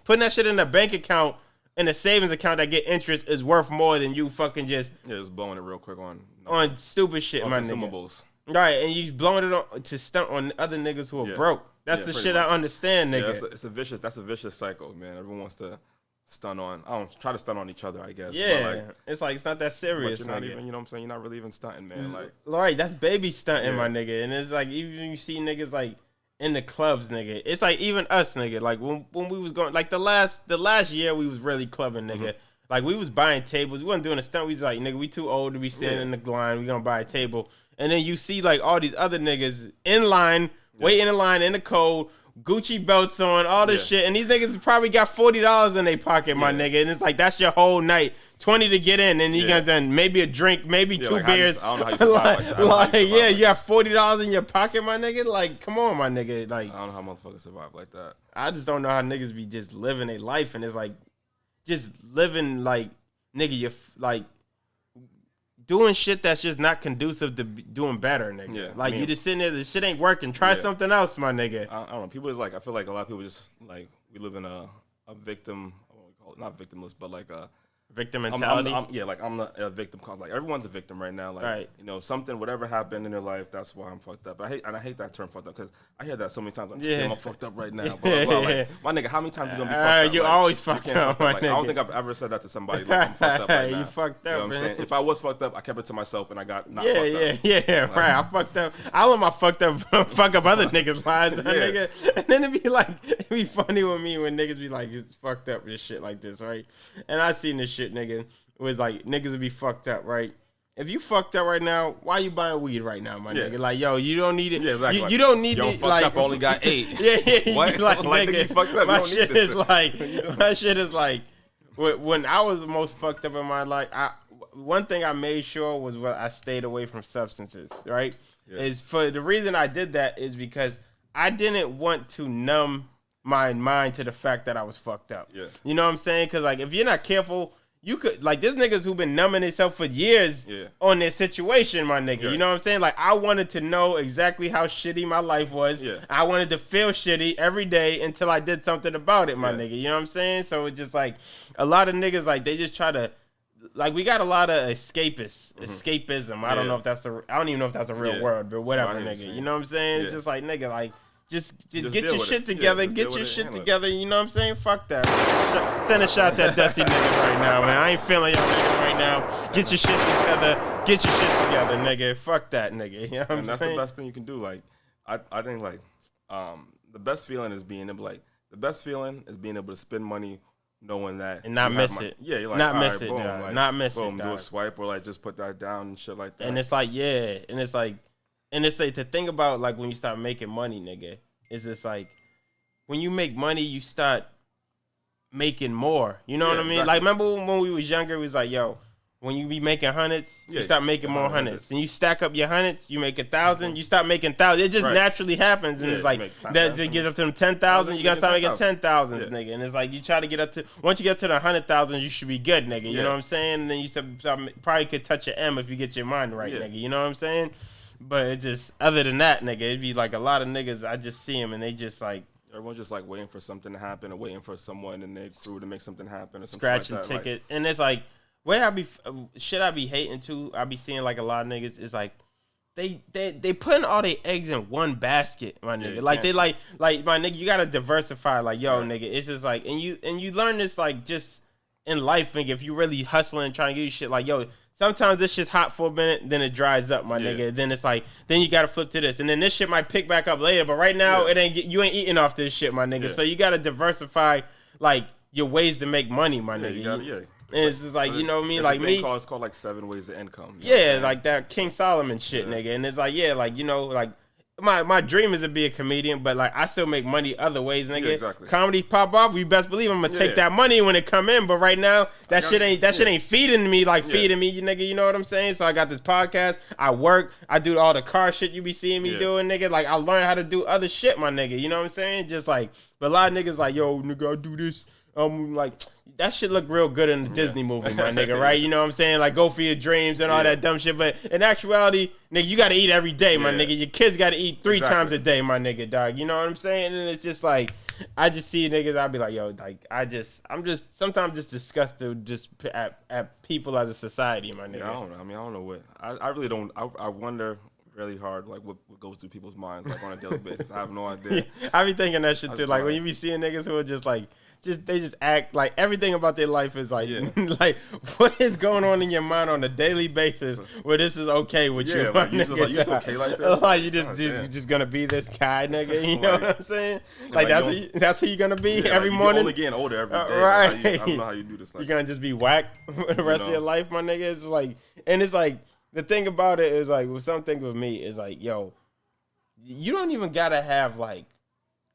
putting that shit in a bank account, in a savings account that get interest is worth more than you fucking just blowing it real quick on stupid shit, my nigga. Right, and you blowing it on to stunt on other niggas who are broke. That's the shit much. I understand, nigga. Yeah, that's a vicious cycle, man. Everyone wants to stun on. I don't try to stun on each other, I guess. Yeah, but it's like it's not that serious. But you're not even, you know what I'm saying? You're not really even stunting, man. Like, right, that's baby stunting, my nigga. And it's like even you see niggas like in the clubs, nigga. It's like even us, nigga. Like when we was going, like the last year we was really clubbing, nigga. Mm-hmm. Like we was buying tables. We wasn't doing a stunt. We was like, nigga, we too old to be standing in the line. We gonna buy a table. And then you see like all these other niggas in line, waiting in line in the cold, Gucci belts on, all this shit. And these niggas probably got $40 in their pocket, my nigga. And it's like, that's your whole night. 20 to get in, and you guys done maybe a drink, maybe two beers. I don't know how you survive like that. You got $40 in your pocket, my nigga. Like, come on, my nigga. Like, I don't know how motherfuckers survive like that. I just don't know how niggas be just living their life, and it's like, just living like, nigga, you're like doing shit that's just not conducive to doing better, nigga. Yeah, like, you just sitting there, this shit ain't working. Try something else, my nigga. I don't know. People is like, I feel like a lot of people just like, we live in a victim, what we call it, not victimless, but like a victim mentality. I'm a victim. Like, everyone's a victim right now. Like, you know, something, whatever happened in their life, that's why I'm fucked up. I hate that term, fucked up, because I hear that so many times. Like, damn, I'm fucked up right now. Blah, blah, blah. Like, my nigga, how many times you gonna be fucked up? You like, always fucked up. Like, I don't think I've ever said that to somebody. Like, I'm fucked up right now. You fucked up, you know what I'm saying? If I was fucked up, I kept it to myself, and I got not fucked up. Like, right. I fucked up. I let my fucked up fuck up other niggas' lives, nigga. And then it'd be funny with me when niggas be like, it's fucked up and shit like this, right? And I seen this shit, nigga. Was like, niggas would be fucked up, right? If you fucked up right now, why you buying weed right now, my nigga? Like, yo, you don't need it. Yeah, exactly. You don't need it. Fucked like, up, only got 8. What? Like, nigga, you fucked up. My shit is like, my shit is like, when I was the most fucked up in my life, one thing I made sure was I stayed away from substances, right? Yeah. Is for the reason I did that is because I didn't want to numb my mind to the fact that I was fucked up. Yeah. You know what I'm saying? Because, like, if you're not careful, you could, like, there's niggas who been numbing themselves for years on their situation, my nigga. Yeah. You know what I'm saying? Like, I wanted to know exactly how shitty my life was. Yeah. I wanted to feel shitty every day until I did something about it, my nigga. You know what I'm saying? So it's just like, a lot of niggas, like, they just try to, like, we got a lot of escapism. I don't know if that's I don't even know if that's a real word, but whatever, nigga. You know what I'm saying? It's just like, nigga, like, Just get your shit together. Get your shit together. You know what I'm saying? Fuck that. Send a shot at Dusty niggas right now, man. I ain't feeling y'all niggas right now. Get your shit together. Get your shit together, nigga. Fuck that, nigga. You know what I'm saying? And that's the best thing you can do. Like, I think, like, the best feeling is being able, to spend money knowing that and not miss it. Yeah, you're like, not miss it, boom, like, not miss it. Boom, do a swipe or like just put that down and shit like that. And it's like, and it's like, the thing about, like, when you start making money, nigga, is it's like, when you make money, you start making more. You know what I mean? Exactly. Like, remember when we was younger, it was like, yo, when you be making hundreds, you start making more hundreds. And you stack up your hundreds, you make 1,000, you start making 1,000. It just naturally happens. And it's like, that gets up to them 10,000, you got to start making 10,000, nigga. And it's like, you try to get up to, once you get to the 100,000, you should be good, nigga. You know what I'm saying? And then you probably could touch an M if you get your mind right, nigga. You know what I'm saying? But it just, other than that, nigga, it'd be like a lot of niggas, I just see them and they just like, everyone's just like waiting for something to happen or waiting for someone in their crew to make something happen or something scratching like that. Ticket. Like, and it's like, where I be hating too, I be seeing like a lot of niggas is like, they putting all their eggs in one basket, my nigga. Like, they like my nigga, you gotta diversify. Like, yo, nigga, it's just like, and you learn this like just in life, nigga, if you really hustling and trying to get you shit, like, yo, sometimes this shit's hot for a minute, then it dries up, my nigga. Then it's like, then you gotta flip to this, and then this shit might pick back up later. But right now, you ain't eating off this shit, my nigga. So you gotta diversify like your ways to make money, my nigga. And it's just like, you know what I mean? Like me, it's called like 7 ways to income. Yeah, like that King Solomon shit, nigga. And it's like, like, you know, like my dream is to be a comedian, but like I still make money other ways, nigga. Yeah, exactly. Comedy pop off, you best believe I'm gonna take that money when it come in. But right now, shit ain't feeding me feeding me, nigga. You know what I'm saying? So I got this podcast. I work. I do all the car shit you be seeing me doing, nigga. Like I learn how to do other shit, my nigga. You know what I'm saying? Just like, but a lot of niggas like, yo, nigga, I do this. Like that shit look real good in the Disney movie, my nigga, right? You know what I'm saying? Like go for your dreams and all that dumb shit. But in actuality, nigga, you gotta eat every day, my nigga. Your kids gotta eat 3 times a day, my nigga, dog. You know what I'm saying? And it's just like, I just see niggas, I'll be like, yo, like I'm just sometimes just disgusted just at people as a society, my nigga. Yeah, I don't know. I mean, I don't know what I really don't. I wonder really hard, like what goes through people's minds, like on a daily basis. I have no idea. I be thinking that shit too. Like when you be seeing niggas who are just like. They just act like everything about their life is like like what is going on in your mind on a daily basis where this is okay with you, like you just okay like this, like you just gonna be this guy, nigga. You know what I'm saying? Like that's who you're gonna be every morning. You're only getting older every day, right? I don't know how you do this. Like, you're gonna just be whack for the rest of your life, my nigga. It's like, and it's like the thing about it is like with something with me is like, yo, you don't even gotta have like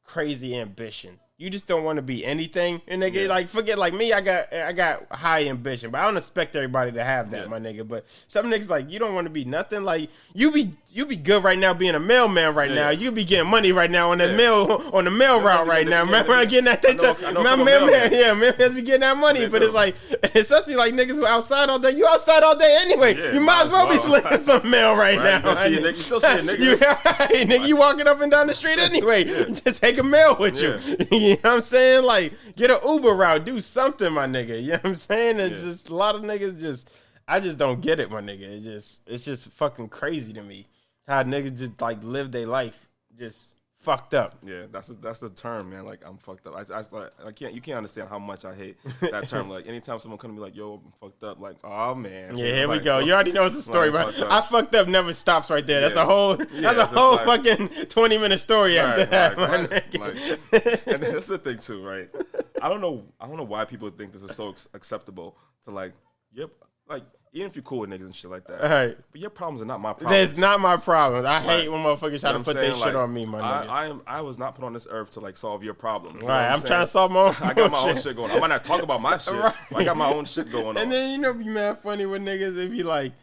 crazy ambition. You just don't want to be anything, and nigga, like forget like me. I got high ambition, but I don't expect everybody to have that, my nigga. But some niggas like you don't want to be nothing. Like you be good right now being a mailman right now. You be getting money right now on the mail route right now. Remember I getting that? Mailman be getting that money, but it's like especially like niggas who outside all day. You outside all day anyway. You might as well be slinging some mail right now. You still see a nigga. Nigga, you walking up and down the street anyway. Just take a mail with you. You know what I'm saying? Like, get an Uber route. Do something, my nigga. You know what I'm saying? It's just a lot of niggas I just don't get it, my nigga. It's just fucking crazy to me how niggas just, like, live their life just fucked up. Yeah, that's the term, man. Like, I'm fucked up. You can't understand how much I hate that term. Like, anytime someone come to me like, yo, I'm fucked up, like, oh, man. Yeah, here we go. You already know it's a story, bro. I fucked up never stops right there. That's a whole fucking 20-minute story after that, my nigga. And that's the thing, too, right? I don't know why people think this is so acceptable to, like, even if you're cool with niggas and shit like that. Right. But your problems are not my problems. It's not my problems. I hate when motherfuckers try to put their shit on me, my nigga. I was not put on this earth to like solve your problem. You right. I'm trying to solve my own I got my own shit going on. I might not talk about my shit. Right. But I got my own shit going on. And then be mad funny with niggas if you like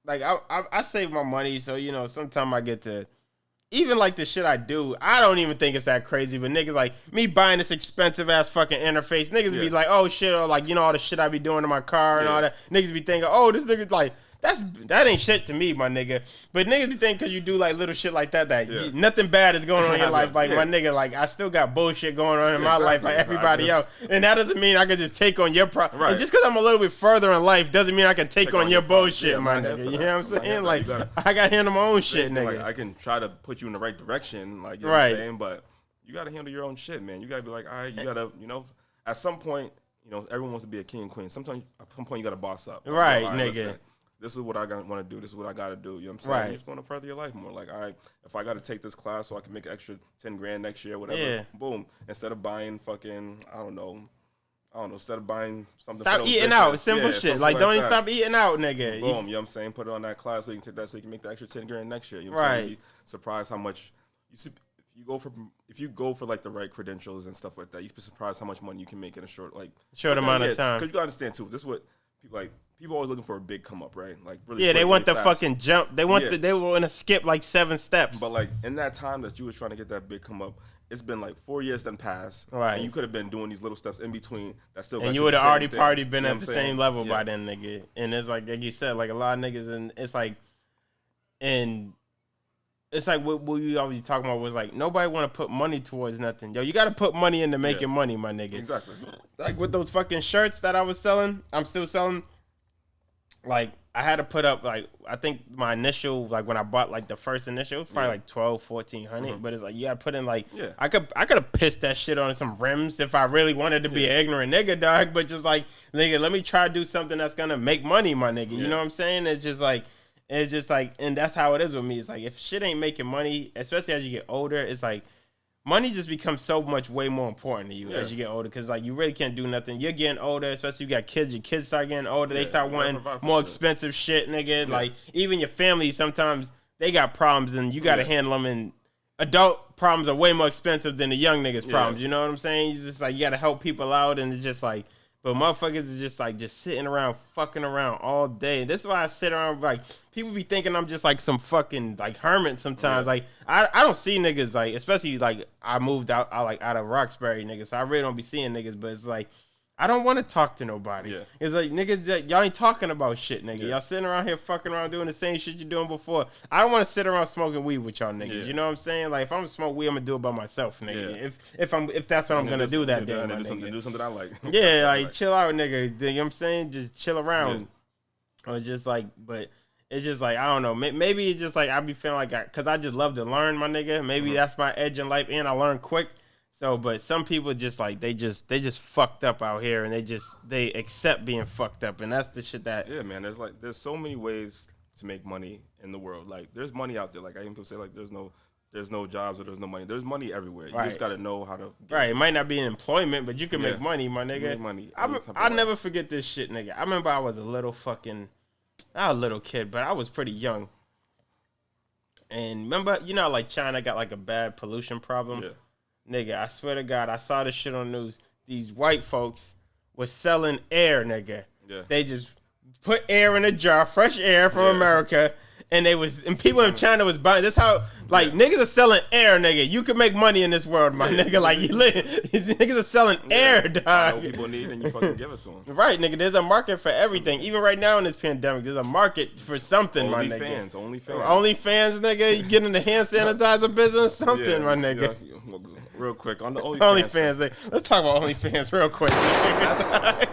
I save my money, so sometimes I get to even like the shit I do, I don't even think it's that crazy. But niggas like me buying this expensive ass fucking interface, niggas be like, oh shit, or like all the shit I be doing to my car and all that. Niggas be thinking, oh, this nigga's like that ain't shit to me, my nigga. But niggas be thinking because you do like little shit like that nothing bad is going on in your life. Like my nigga, like I still got bullshit going on in my life like everybody else. And that doesn't mean I can just take on your problem. Right. And just because I'm a little bit further in life doesn't mean I can take on your bullshit, my nigga. You know what I'm saying? Like I got to handle my own shit, nigga. Like, I can try to put you in the right direction, like you know what I'm saying, but you got to handle your own shit, man. You got to be like, all right, you got to, at some point, everyone wants to be a king and queen. Sometimes at some point you got to boss up. Right, nigga. Listen, this is what I want to do. This is what I got to do. You know what I'm saying? Right. You're just going to further your life more. Like, all right, if I got to take this class so I can make an extra 10 grand next year, whatever, boom. Instead of buying fucking, I don't know, instead of buying something. Stop eating out. Simple shit. Like don't even stop eating out, nigga. Boom, you know what I'm saying? Put it on that class so you can take that so you can make the extra 10 grand next year. You know what I'm saying? You'd be surprised how much, if you go for like the right credentials and stuff like that, you'd be surprised how much money you can make in a short amount of time. Because you gotta understand too, this is what people like. People always looking for a big come up, right? Like really. Yeah, they want the fucking jump. They want they want to skip like 7 steps. But like in that time that you was trying to get that big come up, it's been like 4 years done passed. Right. And you could have been doing these little steps in between that still. And you would have already been at the same level by then, nigga. And it's like you said, like a lot of niggas, and it's like what we always talking about was like nobody want to put money towards nothing. Yo, you got to put money into making money, my nigga. Exactly. Like with those fucking shirts that I was selling, I'm still selling. Like I had to put up like I think my initial like when I bought like the first initial it was probably like 1,400, but it's like you gotta put in like I could have pissed that shit on some rims if I really wanted to be an ignorant nigga, dog. But just like nigga, let me try to do something that's gonna make money, my nigga. You know what I'm saying? It's just like, and that's how it is with me. It's like if shit ain't making money, especially as you get older, it's like money just becomes so much way more important to you as you get older because like you really can't do nothing. You're getting older, especially if you got kids. Your kids start getting older. They start wanting more expensive shit, nigga. Like even your family sometimes they got problems and you got to handle them. And adult problems are way more expensive than the young niggas' problems. You know what I'm saying? It's just like you got to help people out, and it's just like. But motherfuckers is just like just sitting around fucking around all day. And this is why I sit around like people be thinking I'm just like some fucking like hermit sometimes. Like I don't see niggas like, especially like I moved out of Roxbury, niggas. So I really don't be seeing niggas, but it's like I don't want to talk to nobody. Yeah. It's like, niggas, y'all ain't talking about shit, nigga. Yeah. Y'all sitting around here fucking around doing the same shit you're doing before. I don't want to sit around smoking weed with y'all niggas. Yeah. You know what I'm saying? Like, if I'm gonna smoke weed, I'm gonna do it by myself, nigga. Yeah. If that's what I'm gonna do that day, do something I like. Yeah, like chill out, nigga. You know what I'm saying? Just chill around. Yeah. Or just like, but it's just like, I don't know. Maybe it's just like I be feeling like, cause I just love to learn, my nigga. Maybe that's my edge in life, and I learn quick. So, but some people just like they just fucked up out here, and they accept being fucked up, and that's the shit that. Yeah, man. There's so many ways to make money in the world. Like, there's money out there. Like I even people say, like there's no jobs or there's no money. There's money everywhere. You just gotta know how to. Right. It might not be in employment, but you can make money, my nigga. Make money. I'll never forget this shit, nigga. I remember I was a little fucking, not a little kid, but I was pretty young. And remember, like China got like a bad pollution problem. Yeah. Nigga, I swear to God, I saw this shit on the news. These white folks was selling air, nigga. Yeah. They just put air in a jar, fresh air from America, and people in China was buying. That's how, like, niggas are selling air, nigga. You can make money in this world, my nigga. Like, niggas are selling air, dog. People need, and you fucking give it to them. Right, nigga. There's a market for everything. Even right now in this pandemic, there's a market for something, my nigga. OnlyFans, nigga. You get in the hand sanitizer business, something, my nigga. Real quick on the OnlyFans. Let's talk about OnlyFans real quick. I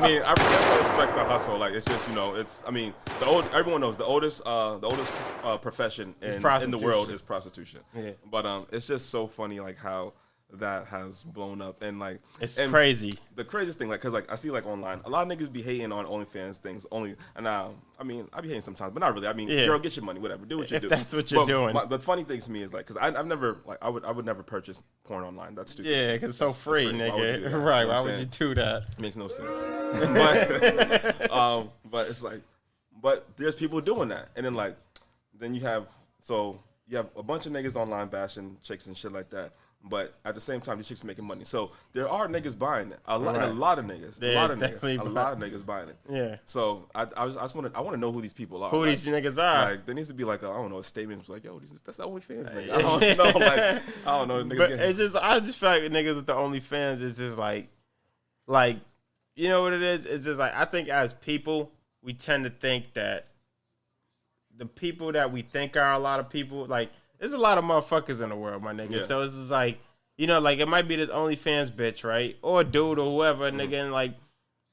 guess I respect the hustle. Like, it's just, it's. I mean, everyone knows the oldest profession in the world is prostitution. Yeah. But it's just so funny, like how that has blown up, and like it's crazy. The craziest thing, like, cause like I see like online, a lot of niggas be hating on OnlyFans things. I mean, I be hating sometimes, but not really. I mean, girl, get your money, whatever, do what you do. If that's what you're doing. But the funny thing to me is like, cause I've never like I would never purchase porn online. That's stupid. Yeah, cause it's so free, nigga. Right? Why would you do that? It makes no sense. But it's like, but there's people doing that, and then you have a bunch of niggas online bashing chicks and shit like that. But at the same time, these chicks are making money. So there are niggas buying it. A lot of niggas. A lot of niggas buying it. Yeah. So I want to know who these people are. Who these niggas are. Like, there needs to be like a statement like, yo, that's the OnlyFans nigga. I don't know. Like, I don't know. But I just feel like niggas with the OnlyFans is just like, you know what it is? It's just like, I think as people, we tend to think that the people that we think are a lot of people, like, there's a lot of motherfuckers in the world, my nigga. Yeah. So it's just like, like it might be this OnlyFans bitch, right? Or a dude or whoever, nigga, and like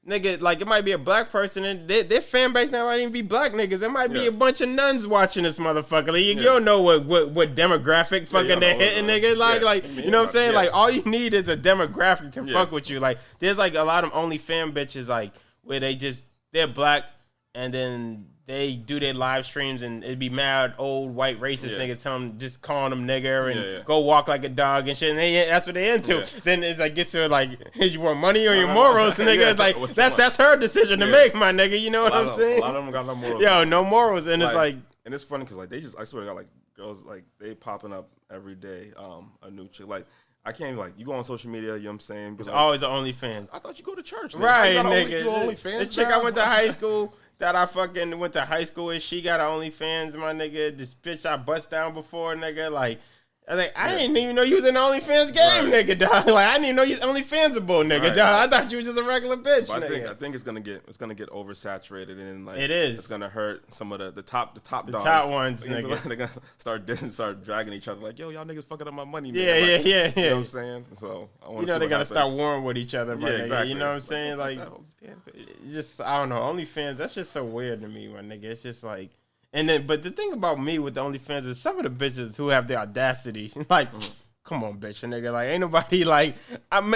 it might be a black person, and their fan base now might even be black niggas. It might be a bunch of nuns watching this motherfucker. Like, you don't know what demographic fucking they're hitting, nigga. Like, you know what I'm saying? Like, all you need is a demographic to fuck with you. Like, there's like a lot of OnlyFans bitches, like, where they're black, and then they do their live streams, and it'd be mad old white racist niggas just calling them nigger and go walk like a dog and shit. And that's what they into. Then it's like gets to like, is you want money or your morals, nigga? It's like that's her decision to make, my nigga. You know what I'm saying? A lot of them got no morals. Yo, no morals, and it's like, and it's funny because like I swear to God, like girls like they popping up every day. A new chick like. I can't like you go on social media, you know what I'm saying? It's like, always an OnlyFans. I thought you go to church, nigga. Right, nigga. OnlyFans. This chick I went to high school that I fucking went to high school with, she got an OnlyFans, my nigga. This bitch I bust down before, nigga. Like, I didn't even know you was in the OnlyFans game, nigga, dog. Like, I didn't even know you was OnlyFansable, nigga, dog. I thought you was just a regular bitch, but I think it's gonna get oversaturated, and like it is. It's gonna hurt some of the top dogs. Top ones, nigga. They're gonna start dragging each other like, yo, y'all niggas fucking up my money, man. Yeah. You know what I'm saying? So I want to. They gotta start warring with each other, my nigga. Exactly. You know what I'm saying? Like just I don't know. OnlyFans, that's just so weird to me, my nigga. It's just like. And then, but the thing about me with the OnlyFans is some of the bitches who have the audacity, like, come on, bitch, nigga, like, ain't nobody like,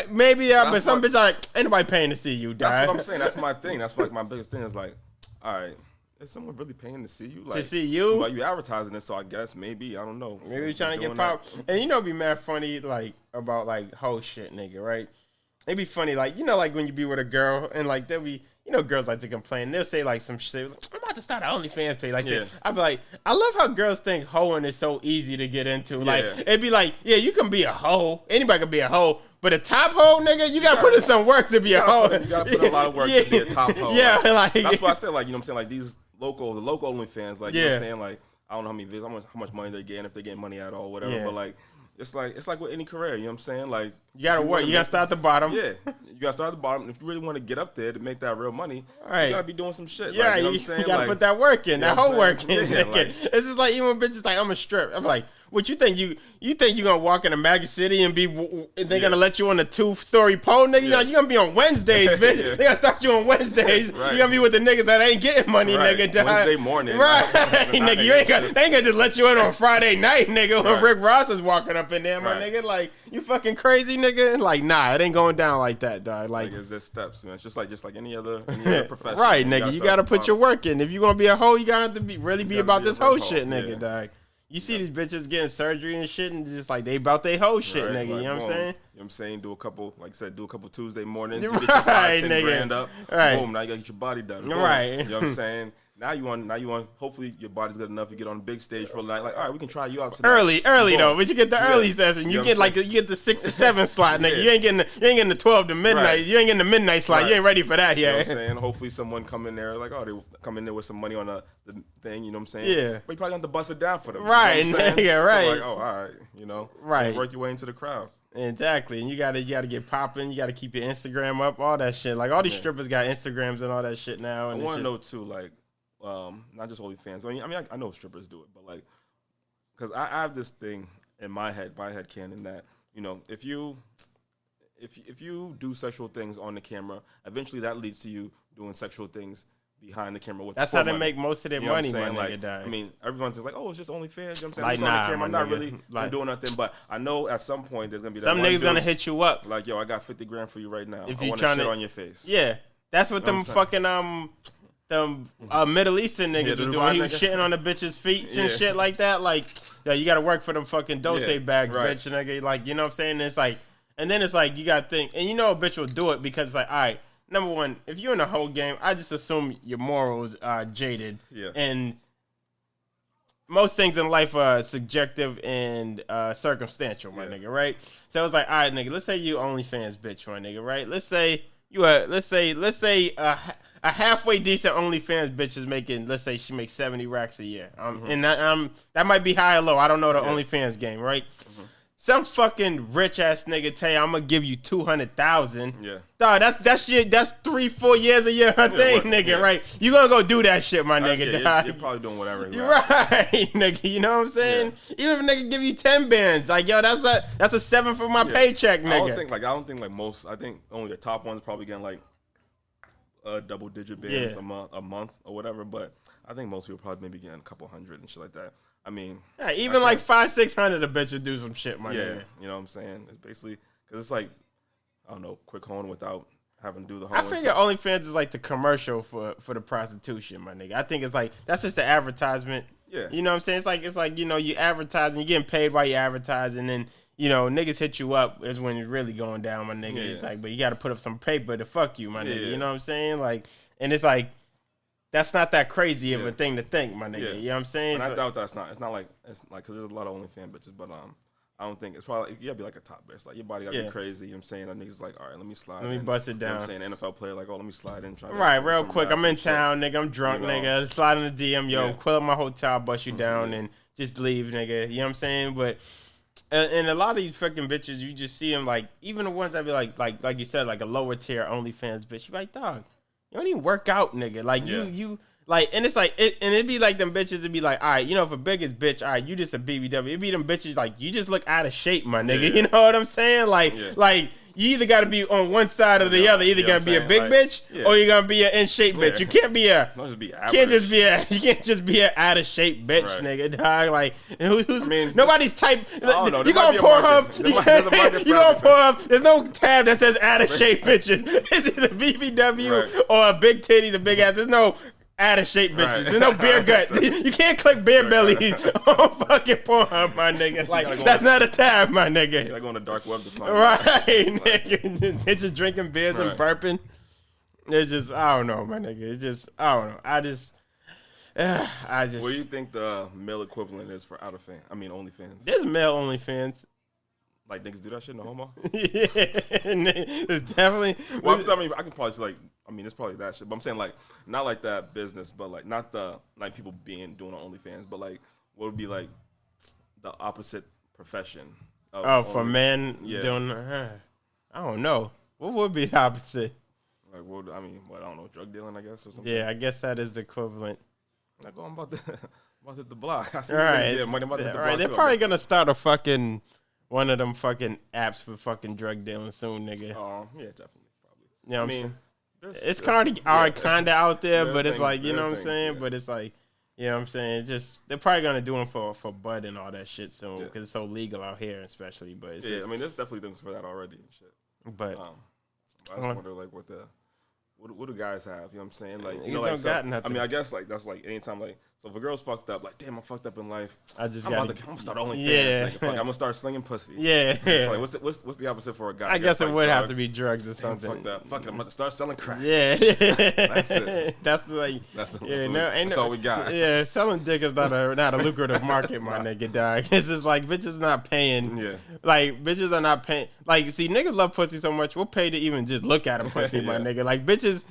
maybe there, but some bitch like, ain't nobody paying to see you, dog. That's what I'm saying. That's my thing. That's like my biggest thing is like, all right, is someone really paying to see you? Like, to see you? But you advertising it, so I guess maybe I don't know. Maybe you're trying to get pop. And it'd be mad funny, like about like whole shit, nigga, right? It'd be funny, like like when you be with a girl and like they'll be. you know, girls like to complain. They'll say like some shit. I'm about to start an OnlyFans page. Like, I'd be like, I love how girls think hoeing is so easy to get into. Like, it'd be like, yeah, you can be a hoe. Anybody can be a hoe. But a top hoe, nigga, you gotta put in some work to be a hoe. You gotta put a lot of work to be a top hoe. Yeah, like that's why I said, like, you know what I'm saying, like these the local OnlyFans, like, you know what I'm saying, like, I don't know how much money they're getting, if they're getting money at all, whatever. But like, it's like with any career, you know what I'm saying? Like, you gotta work. You gotta start at the bottom. Yeah, you gotta start at the bottom. If you really want to get up there to make that real money, you gotta be doing some shit. Yeah, like, you know what I'm you saying? gotta like, put that work in, that whole work in. Yeah, like, it's just like even when bitches like, I'm a strip. I'm like, what you think you think you gonna walk into Magic City and they're gonna let you on the 2-story pole, nigga? You gonna be on Wednesdays, bitch. They gonna start you on Wednesdays. You gonna be with the niggas that ain't getting money, nigga. Wednesday morning, right? Nigga, they ain't gonna just let you in on Friday night, nigga. When Rick Ross is walking up in there, my nigga. Like, you fucking crazy, nigga. Like, nah, it ain't going down like that, dog. Like it's just steps, man. It's just like any other profession. Right, nigga. You gotta put your work in. If you gonna be a hoe, you gotta have to be about this hoe shit, nigga, dog. You see these bitches getting surgery and shit, and just like they about they whole shit, nigga. Like, you know what I'm saying? You know what I'm saying? Do a couple, like I said, Tuesday mornings. You get your 5-10 grand up. Right. Boom, now you gotta get your body done. Boom. Right. You know what I'm saying? Now you want. Hopefully your body's good enough. You get on the big stage for a night. Like, all right, we can try you out tonight. Early though. But you get the early session. You get you get the 6 to 7 slot, nigga. You ain't getting the 12 to midnight. Right. You ain't getting the midnight slot. You ain't ready for that yet. You know what I'm saying? Hopefully someone come in there like, oh, they come in there with some money on the thing. You know what I'm saying? Yeah. But you probably have to bust it down for them. Right. You know what I'm nigga. Right. So like, oh, all right. You know. Right. Work your way into the crowd. Exactly, and you gotta get popping. You gotta keep your Instagram up, all that shit. Like all these strippers got Instagrams and all that shit now. And I want to know too, like, not just OnlyFans. I know strippers do it, but like, because I have this thing in my head canon that, you know, if you do sexual things on the camera, eventually that leads to you doing sexual things behind the camera. That's how they make most of their money, man. Like, I mean, everyone's just like, oh, it's just OnlyFans. You know what I'm saying? Like, it's on the camera. I'm not really doing nothing, but I know at some point there's gonna be that some niggas gonna hit you up. Like, yo, I got 50 grand for you right now. If I you want to shit on your face. Yeah, that's what them fucking Middle Eastern niggas was doing. He was shitting on the bitches' feet and shit like that. Like, yeah, you gotta work for them fucking Dose bags, bitch, nigga. Like, you know what I'm saying? It's like, and then it's like you gotta think, and you know a bitch will do it because it's like, all right. Number one, if you're in the whole game, I just assume your morals are jaded. Yeah. And most things in life are subjective and circumstantial, my nigga, right? So it's like, all right, nigga, let's say you OnlyFans bitch, my nigga, right? Let's say a halfway decent OnlyFans bitch is making, let's say she makes 70 racks a year. And that might be high or low. I don't know the OnlyFans game, right? Mm-hmm. Some fucking rich ass nigga tell you I'm gonna give you 200,000. Yeah. Dog, that's shit. That's 3-4 years a year thing, nigga. Right? You gonna go do that shit, my nigga. You're probably doing whatever. You're right, nigga. You know what I'm saying? Yeah. Even if a nigga give you 10 bands, like yo, that's a 7 for my paycheck, nigga. I don't think most. I think only the top ones probably getting like a double-digit bands a month or whatever. But I think most people probably maybe getting a couple hundred and shit like that. I mean, even like 500-600, a bitch would do some shit, my nigga. You know what I'm saying? It's basically because it's like, I don't know, quick hoeing without having to do the whole. I figure OnlyFans is like the commercial for the prostitution, my nigga. I think it's like that's just the advertisement. Yeah. You know what I'm saying? It's like you know you advertising, you getting paid while you advertise, and then you know niggas hit you up is when it's really going down, my nigga. Yeah. It's like, but you got to put up some paper to fuck you, my nigga. You know what I'm saying? Like, and it's like. That's not that crazy of a thing to think, my nigga. Yeah. You know what I'm saying? And I doubt that's not. It's like because there's a lot of OnlyFans bitches, but I don't think it's probably you gotta be like a top bitch. Like your body gotta be crazy. You know what I'm saying? That niggas like, all right, let me slide. Let me bust it down. You know what I'm saying? NFL player like, oh, let me slide in. Right, real quick. I'm in town, nigga. I'm drunk, nigga. Slide in the DM, yo. Pull up my hotel, bust you down, and just leave, nigga. You know what I'm saying? But and a lot of these fucking bitches, you just see them like, even the ones that be like you said, like a lower tier OnlyFans bitch. You like, dog, you don't even work out, nigga. Like you. Like, and it's like, it'd be like them bitches would be like, all right, you know, if a biggest bitch, all right, you just a BBW. It'd be them bitches like, you just look out of shape, my nigga. You know what I'm saying? Like, you either got to be on one side or the other. Either got to be a big bitch or you're gonna be an in shape bitch. You can't be a, you can't just be a out of shape bitch, nigga. Dog. Like, nobody's type. You gonna Pornhub? You gonna Pornhub? There's no tab that says out of shape bitches. It's either BBW or a big titties, a big ass. There's no out of shape bitches. There's no beer gut. You can't click beer belly on fucking Pornhub, my nigga. Like, that's not a tab, my nigga. You gotta go on the dark web to find nigga. Bitches drinking beers and burping. It's just I don't know, my nigga. It's just I don't know. I just. What do you think the male equivalent is for OnlyFans? There's male OnlyFans. Like niggas do that shit, no homo. Yeah, it's definitely. Well, I mean, I can probably say it's probably that shit. But I'm saying like not like that business, but like not the like people doing OnlyFans, but like what would be like the opposite profession? For men doing. I don't know. What would be the opposite? Like what? I don't know, drug dealing, I guess, or something. Yeah, I guess that is the equivalent. Like, I'm about to hit the block. I see money. Right, they're probably gonna start a fucking one of them fucking apps for fucking drug dealing soon, nigga. Yeah, definitely, probably. You know what I'm saying? It's kind of out there, but it's like, you know what I'm saying? But it's like, you know what I'm saying? It's just they're probably gonna do them for bud and all that shit soon because it's so legal out here, especially. But it's there's definitely things for that already and shit. But I just wonder like what do guys have? You know what I'm saying? Like, I guess like that's like anytime like so if a girl's fucked up, like damn, I'm fucked up in life. I'm gonna start OnlyFans. Yeah, fuck, I'm gonna start slinging pussy. Yeah, it's like what's the opposite for a guy? I guess it like would have to be drugs or something. Fuck that. Fuck it, I'm about to start selling crack. Yeah, that's it. That's all we got. Yeah, selling dick is not a lucrative market, my nigga, dog. It's just like bitches not paying. Yeah, like bitches are not paying. Like, see, niggas love pussy so much, we'll pay to even just look at a pussy, my nigga. Like bitches.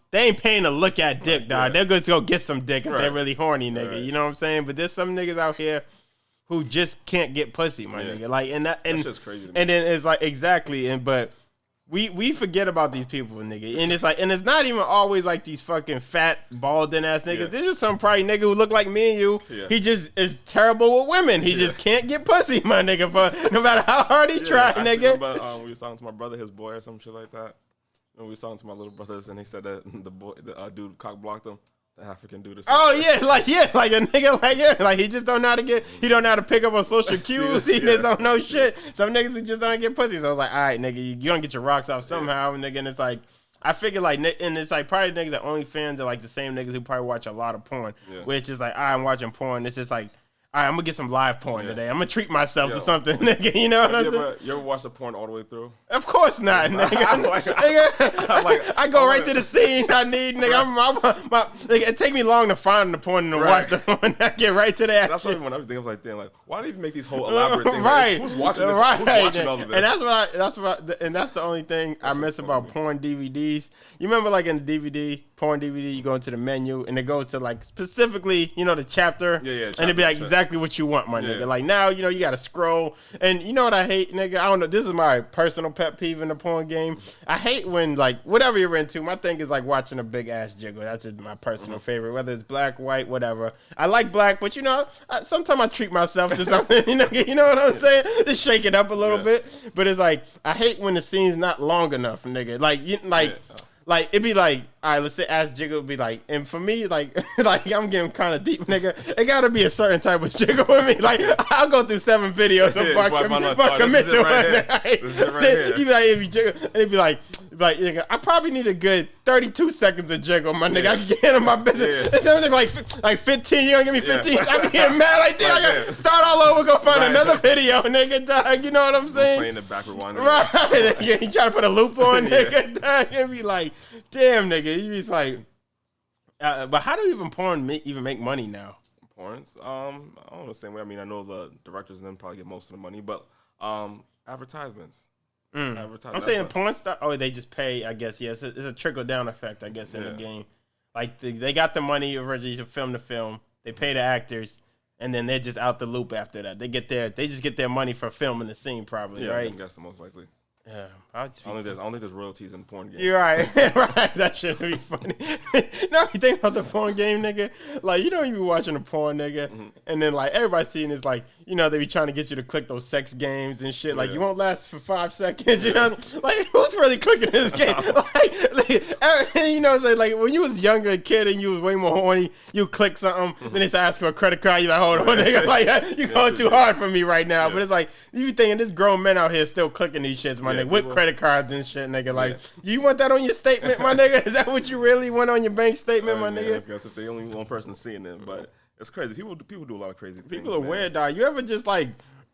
They ain't paying to look at dick, dog. They're going to go get some dick if they're really horny, nigga. Right. You know what I'm saying? But there's some niggas out here who just can't get pussy, my nigga. Like, that's just crazy. And then it's like exactly, but we forget about these people, nigga. And it's like, and it's not even always like these fucking fat, balding ass niggas. Yeah. There's just some probably nigga who look like me and you. Yeah. He just is terrible with women. He just can't get pussy, my nigga. For no matter how hard he try, nigga. But we was talking to my brother, his boy, or some shit like that. And we was talking to my little brothers, and he said that the dude cock blocked him. The African dude. Oh yeah, like a nigga, like he just don't know how to he don't know how to pick up on social cues. He just don't know shit. Some niggas who just don't get pussy. So I was like, all right, nigga, you gonna get your rocks off somehow, nigga. And it's like, I figure like, and it's like probably niggas that OnlyFans are like the same niggas who probably watch a lot of porn, which is like, I'm watching porn. It's just like, all right, I'm gonna get some live porn today. I'm gonna treat myself to something, nigga. You know what I'm saying? You ever watch the porn all the way through? Of course not, nigga. I go right to the scene I need, nigga. Nigga, it take me long to find the porn and to watch the porn. I get right to that. That's what when I was thinking, like, damn, like, why do you even make these whole elaborate things? Right. Like, who's watching this? Who's watching all of this? And that's the only thing I miss about porn DVDs. You remember, like in the porn DVD, you go into the menu and it goes to like specifically, you know, the chapter. And it'd be like exactly what you want, my nigga. Like now, you know, you gotta scroll. And you know what I hate, nigga? I don't know. This is my personal pet peeve in the porn game. I hate when like whatever you're into. My thing is like watching a big ass jiggle. That's just my personal favorite. Whether it's black, white, whatever. I like black, but you know, sometimes I treat myself to something. You know what I'm saying? Just shake it up a little bit. But it's like I hate when the scene's not long enough, nigga. Like it'd be like, all right, let's say ass jiggle would be like, and for me, like I'm getting kind of deep, nigga. It gotta be a certain type of jiggle with me. Like I'll go through 7 videos before I commit to it. This is it right here. You be like, if you jiggle, and it'd be like, nigga, I probably need a good 32 seconds of jiggle, my nigga. I can get into my business. It's everything like 15. You gonna give me 15? I can get mad like that. I gotta start all over, go find another video, nigga. Dog, you know what I'm saying? Playing the backward one. Right. You try to put a loop on, nigga. Dog, it'd be like, damn, nigga. You be like, but how do even porn make money now? Porns? I don't know the same way. I mean, I know the directors and them probably get most of the money, but advertisements. I'm saying porn star. Oh, they just pay. I guess it's a trickle down effect. I guess in the game, like they got the money originally to film the film. They pay the actors, and then they're just out the loop after that. They just get their money for filming the scene, probably. Right? I'm guessing most likely. Yeah, I don't think there's royalties in the porn game. You're right, right. That shit would be funny. No, you think about the porn game, nigga. Like you don't even be watching a porn, nigga, and then like everybody seeing is like, you know, they be trying to get you to click those sex games and shit. Like you won't last for 5 seconds. You know, like who's really clicking this game? You know, so, like when you was younger, a kid, and you was way more horny, you click something, then they ask for a credit card. You like, hold on, nigga. Like you going too hard for me right now. But it's like you be thinking this grown men out here still clicking these shits, man. With credit cards and shit, nigga. Like, you want that on your statement, my nigga? Is that what you really want on your bank statement, my nigga? I guess if they only one person seeing it, but it's crazy. People do a lot of crazy things. People are weird, dog. You ever just like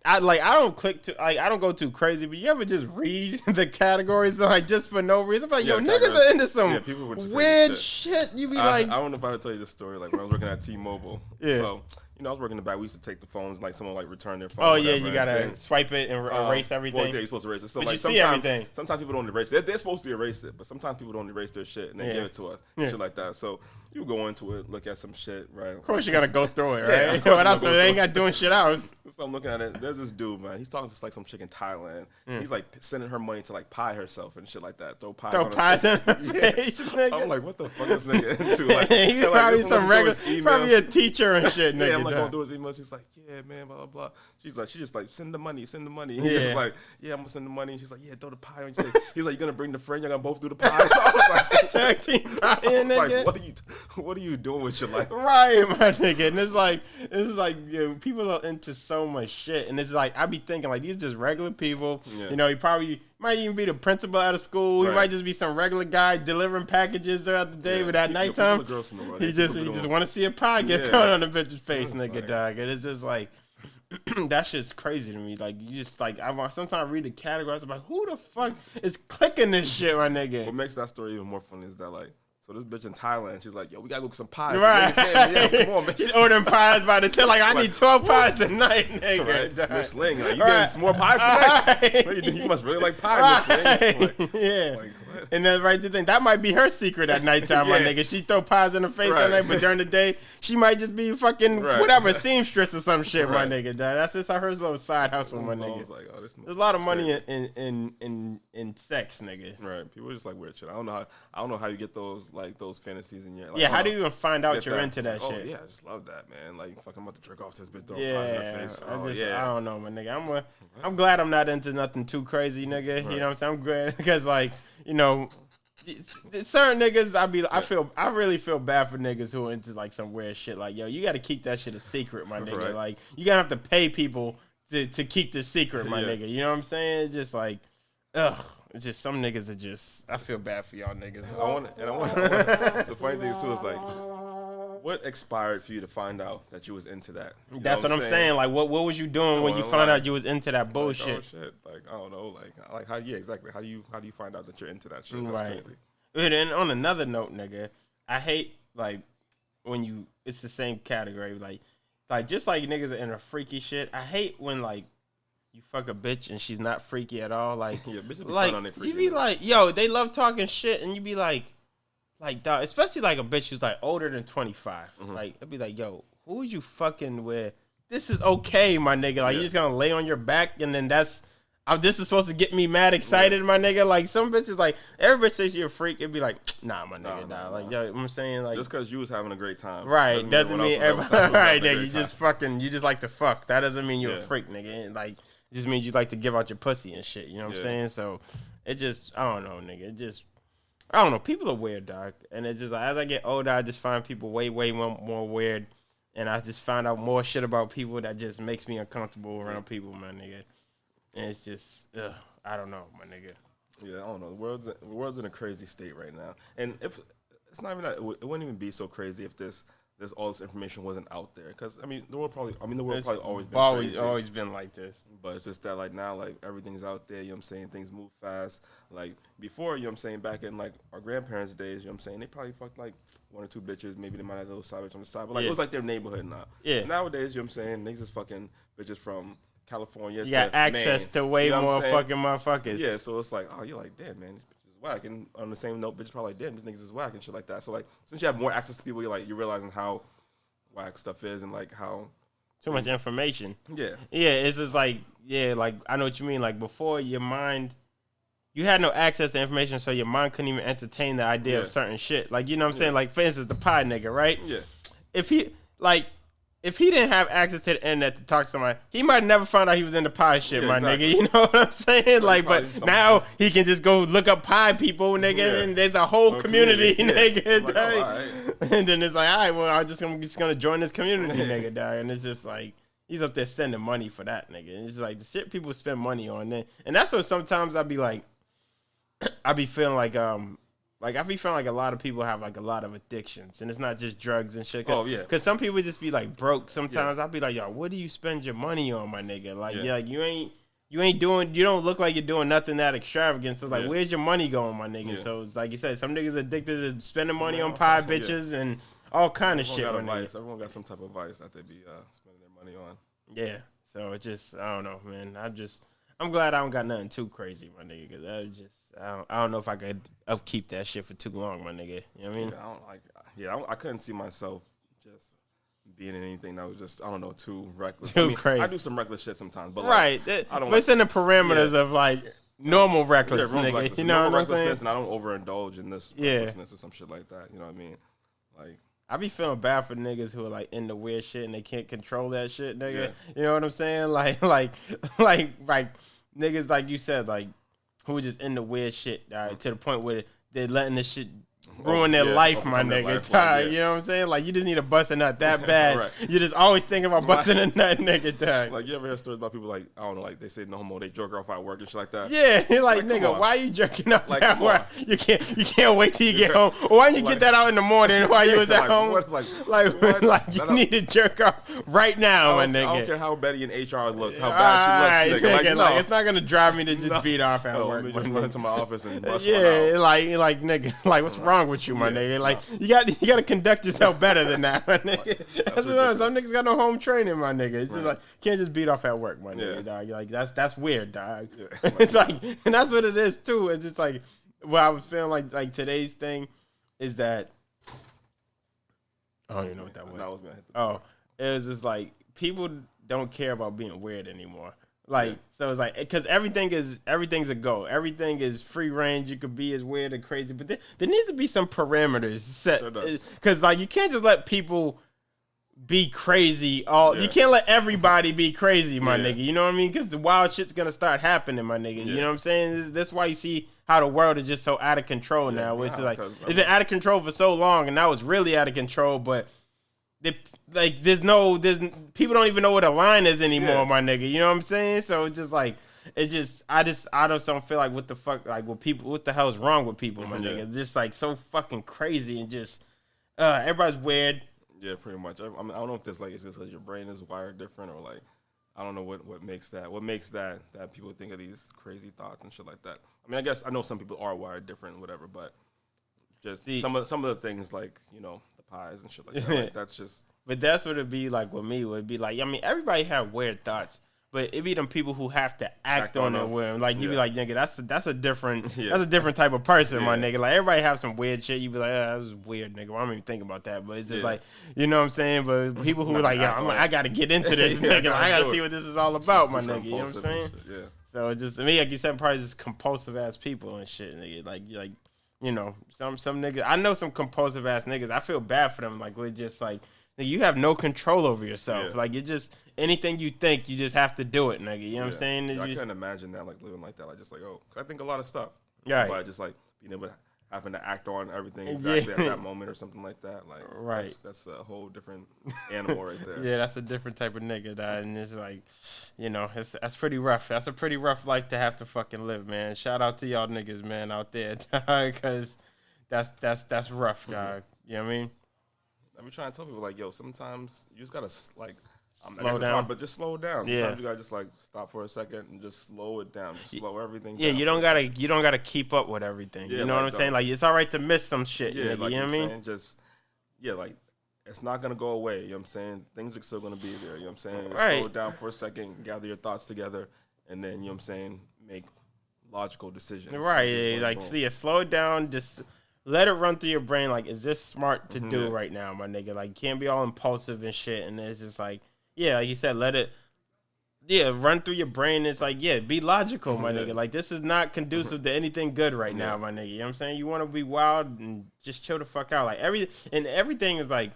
I don't I don't go too crazy, but you ever just read the categories like just for no reason? Like, yo, niggas are into some weird shit. You be like, I don't know if I would tell you this story. Like when I was working at T-Mobile, so I was working in the back. We used to take the phones, like someone like return their phone. Oh yeah, you gotta swipe it and erase everything. Well, yeah, you're supposed to erase it. So but like sometimes people don't erase it. They're supposed to erase it, but sometimes people don't erase their shit and they give it to us, shit like that. So you go into it, look at some shit, right? Of course you gotta go through it, right? What else? They ain't got doing shit else. So I'm looking at it. There's this dude, man. He's talking to like some chick in Thailand. He's like sending her money to like pie herself and shit like that. Throw pies in her face, nigga. I'm like, what the fuck is this nigga into? Like, he's probably some regular, probably a teacher and shit, nigga. Yeah, I'm like going through his emails. She's like, yeah, man, blah, blah, blah. She just like, send the money. He's like, yeah, I'm gonna send the money. And she's like, yeah, throw the pie. And he's like, you're gonna bring the friend, you're gonna both do the pie. So I was like, tag team pie, nigga. Like, what are you doing with your life? Right, my nigga. And it's like, people are into so much shit. And it's like, I be thinking like, these just regular people. Yeah. You know, he probably might even be the principal out of school. Right. He might just be some regular guy delivering packages throughout the day, but at nighttime, he just want to see a pie get thrown on the bitch's face, nigga, like, dog. And it's just like, that shit's crazy to me. Like, you just like, I sometimes read the categories. I'm like, who the fuck is clicking this shit, my nigga? What makes that story even more funny is that like, so this bitch in Thailand, she's like, yo, we gotta go get some pies. Right. Yeah, come on, man. She's ordering pies by the time. Like, I need 12 pies tonight, nigga. Right. Miss Ling, like, you getting some more pies tonight? Right. You must really like pie, Miss Ling. Like, yeah. And that's right the thing. That might be her secret at nighttime, my nigga. She throw pies in her face at night, but during the day, she might just be fucking whatever, seamstress or some shit, my nigga. That's just her little side hustle, my nigga. Like, oh, there's a lot of money in sex, nigga. Right. People just like weird shit. I don't know how you get those fantasies in your like, how do you even find out you're into that shit? Yeah, I just love that, man. Like, fucking about to jerk off this bitch, throw pies in her face. I don't know, my nigga. I'm glad I'm not into nothing too crazy, nigga. You know what I'm saying? I'm glad because like, you know, certain niggas, I really feel bad for niggas who are into like some weird shit. Like, yo, you got to keep that shit a secret, my nigga. Right. Like, you gotta have to pay people to keep the secret, my nigga. You know what I'm saying? It's just like, ugh. It's just some niggas are just. I feel bad for y'all niggas. I want. The funny thing too is like, what expired for you to find out that you was into that? That's what I'm saying. Like, what was you doing when you found out you was into that bullshit? Like, oh shit! Like, I don't know. Like how? Yeah, exactly. How do you find out that you're into that shit? That's crazy. And on another note, nigga, I hate like when it's the same category. Like just like niggas are into freaky shit. I hate when like. You fuck a bitch and she's not freaky at all. Like, yeah, bitches be like on their you be like, yo, they love talking shit, and you be like, dog, especially like a bitch who's like older than 25. Mm-hmm. Like, it'd be like, yo, who is you fucking with? This is okay, my nigga. Like, you're just gonna lay on your back, and then this is supposed to get me mad excited, my nigga. Like, some bitches, like, every bitch says you're a freak. It'd be like, nah, my nigga, nah. Like, yo, I'm saying, like, just because you was having a great time, right? Doesn't mean everybody, right, nigga. You just like to fuck. That doesn't mean you're a freak, nigga. And, like. It just means you like to give out your pussy and shit. You know what I'm saying? So it just, I don't know, nigga. I don't know. People are weird, dog. And it's just like, as I get older, I just find people way, way more weird. And I just find out more shit about people that just makes me uncomfortable around people, my nigga. And it's just, I don't know, my nigga. Yeah, I don't know. The world's in a crazy state right now. And if it's not even that, it wouldn't even be so crazy if all this information wasn't out there, because the world probably always been crazy. Always been like this. But it's just that like now like everything's out there, you know what I'm saying, things move fast. Like before, you know what I'm saying, back in like our grandparents' days, you know what I'm saying, they probably fucked like one or two bitches, maybe they might have a little side bitch on the side, but like it was like their neighborhood now. Yeah. Nowadays, you know what I'm saying, niggas is fucking bitches from California. You got access to way more fucking motherfuckers. Yeah, so it's like, oh, you're like, damn, man, these bitches is whack. And on the same note, bitches probably like, damn, these niggas is whack and shit like that. So like, since you have more access to people, you're realizing how whack stuff is and like how too much information. Yeah. Yeah, it's just like, like I know what you mean. Like before, your mind, you had no access to information, so your mind couldn't even entertain the idea of certain shit. Like, you know what I'm saying? Like, for instance, the pie nigga, right? Yeah. If he didn't have access to the internet to talk to somebody, he might never found out he was into pie shit, my nigga. You know what I'm saying? Like, but now he can just go look up pie people, nigga, and there's a whole community, nigga. Like, right. And then it's like, all right, well, I'm just gonna join this community, nigga, die. And it's just like, he's up there sending money for that, nigga. And it's like the shit people spend money on. And that's what sometimes I be like, I be feeling like like I be feeling like a lot of people have like a lot of addictions, and it's not just drugs and shit. Oh yeah, because some people just be like broke. Sometimes I'll be like, yo, what do you spend your money on, my nigga? Like, like you ain't doing. You don't look like you're doing nothing that extravagant. So it's like, where's your money going, my nigga? So it's like you said, some niggas addicted to spending money on pie bitches and all kind of shit. Everyone got some type of vice that they be spending their money on. Yeah. So it just, I don't know, man. I'm glad I don't got nothing too crazy, my nigga. Because I don't know if I could upkeep that shit for too long, my nigga. You know what I mean? I couldn't see myself just being in anything that was just, I don't know, too reckless. Too crazy. I do some reckless shit sometimes, but right. I don't. But it's in the parameters of like normal recklessness, nigga. Reckless. You know what I'm saying? And I don't overindulge in this recklessness or some shit like that. You know what I mean? Like. I be feeling bad for niggas who are like into weird shit and they can't control that shit, nigga. You know what I'm saying? Like niggas like you said, like who just into weird shit to the point where they're letting this shit ruin their life, my nigga. You know what I'm saying? Like you just need to bust a nut that bad. Right. You're just always thinking about busting a nut, nigga. Dog. Like you ever hear stories about people like I don't know, like they say no homo, they jerk off at work and shit like that. Yeah, like nigga, why are you jerking off at work? You can't wait till you get home. Or why didn't you get that out in the morning while you was at home? Like you need to jerk off right now, my nigga. I don't care how Betty in HR looks, how bad she looks, nigga. Like it's not gonna drive me to just beat off at work. Just run into my office and bust one out. like nigga, like what's wrong with you, my nigga? Like you got to conduct yourself better than that, my nigga. That's what some niggas got no home training, my nigga. It's just like can't just beat off at work, my nigga. Dog. Like that's weird, dog. It's like, and that's what it is too. It's just like what I was feeling like today's thing is that I don't even know what that was. It was just like people don't care about being weird anymore. Like so, it's like because everything's a go. Everything is free range. You could be as weird and crazy, but there needs to be some parameters set. Because like you can't just let people be crazy. You can't let everybody be crazy, my nigga. You know what I mean? Because the wild shit's gonna start happening, my nigga. You know what I'm saying? That's why you see how the world is just so out of control now. It's like it's been out of control for so long, and now it's really out of control. But there's people don't even know what a line is anymore, my nigga. You know what I'm saying? So it's just like I just don't feel like what the fuck, like what the hell is wrong with people, my nigga? It's just like so fucking crazy and just everybody's weird. Yeah, pretty much. I mean, I don't know if it's like it's just like your brain is wired different or like I don't know what makes that people think of these crazy thoughts and shit like that. I mean, I guess I know some people are wired different, whatever, but just some of the things like the pies and shit like that. Like, that's just. But that's what it'd be like with me. It'd be like, I mean, everybody have weird thoughts, but it'd be them people who have to act on it with them. Like you be like, nigga, that's a different type of person, my nigga. Like everybody have some weird shit. You be like, that's weird, nigga. Well, I don't even think about that, but it's just like, you know what I'm saying? But people who are like, I gotta get into this, nigga. I gotta see what this is all about, my nigga. You know what I'm saying? Yeah. So it just me, like you said, probably just compulsive ass people and shit, nigga. Like some niggas. I know some compulsive ass niggas. I feel bad for them. Like we're just like. You have no control over yourself. Like you just anything you think, you just have to do it, nigga. You know what I'm saying? I can't imagine that, like living like that. Like just like I think a lot of stuff. Right. But just like being able to having to act on everything exactly at that moment or something like that. Like that's a whole different animal right there. Yeah, that's a different type of nigga, and it's like, that's pretty rough. That's a pretty rough life to have to fucking live, man. Shout out to y'all niggas, man, out there, because that's rough, dog. You know what I mean? I be trying to tell people like, yo, sometimes you just gotta like slow down, hard, but just slow down. Sometimes you gotta just like stop for a second and just slow it down, just slow everything down. You don't gotta keep up with everything. You know what I'm saying? Like it's all right to miss some shit. Yeah, nigga, like you know what I mean? Just like it's not gonna go away. You know what I'm saying? Things are still gonna be there. You know what I'm saying? Just right. Slow it down for a second, gather your thoughts together, and then you know what I'm saying, make logical decisions. Right. Slow it down. Just let it run through your brain. Like, is this smart to do right now, my nigga? Like, can't be all impulsive and shit. And it's just like, like you said, let it, run through your brain. It's like, be logical, my nigga. Like, this is not conducive to anything good right now, my nigga. You know what I'm saying? You want to be wild and just chill the fuck out. Like, everything is like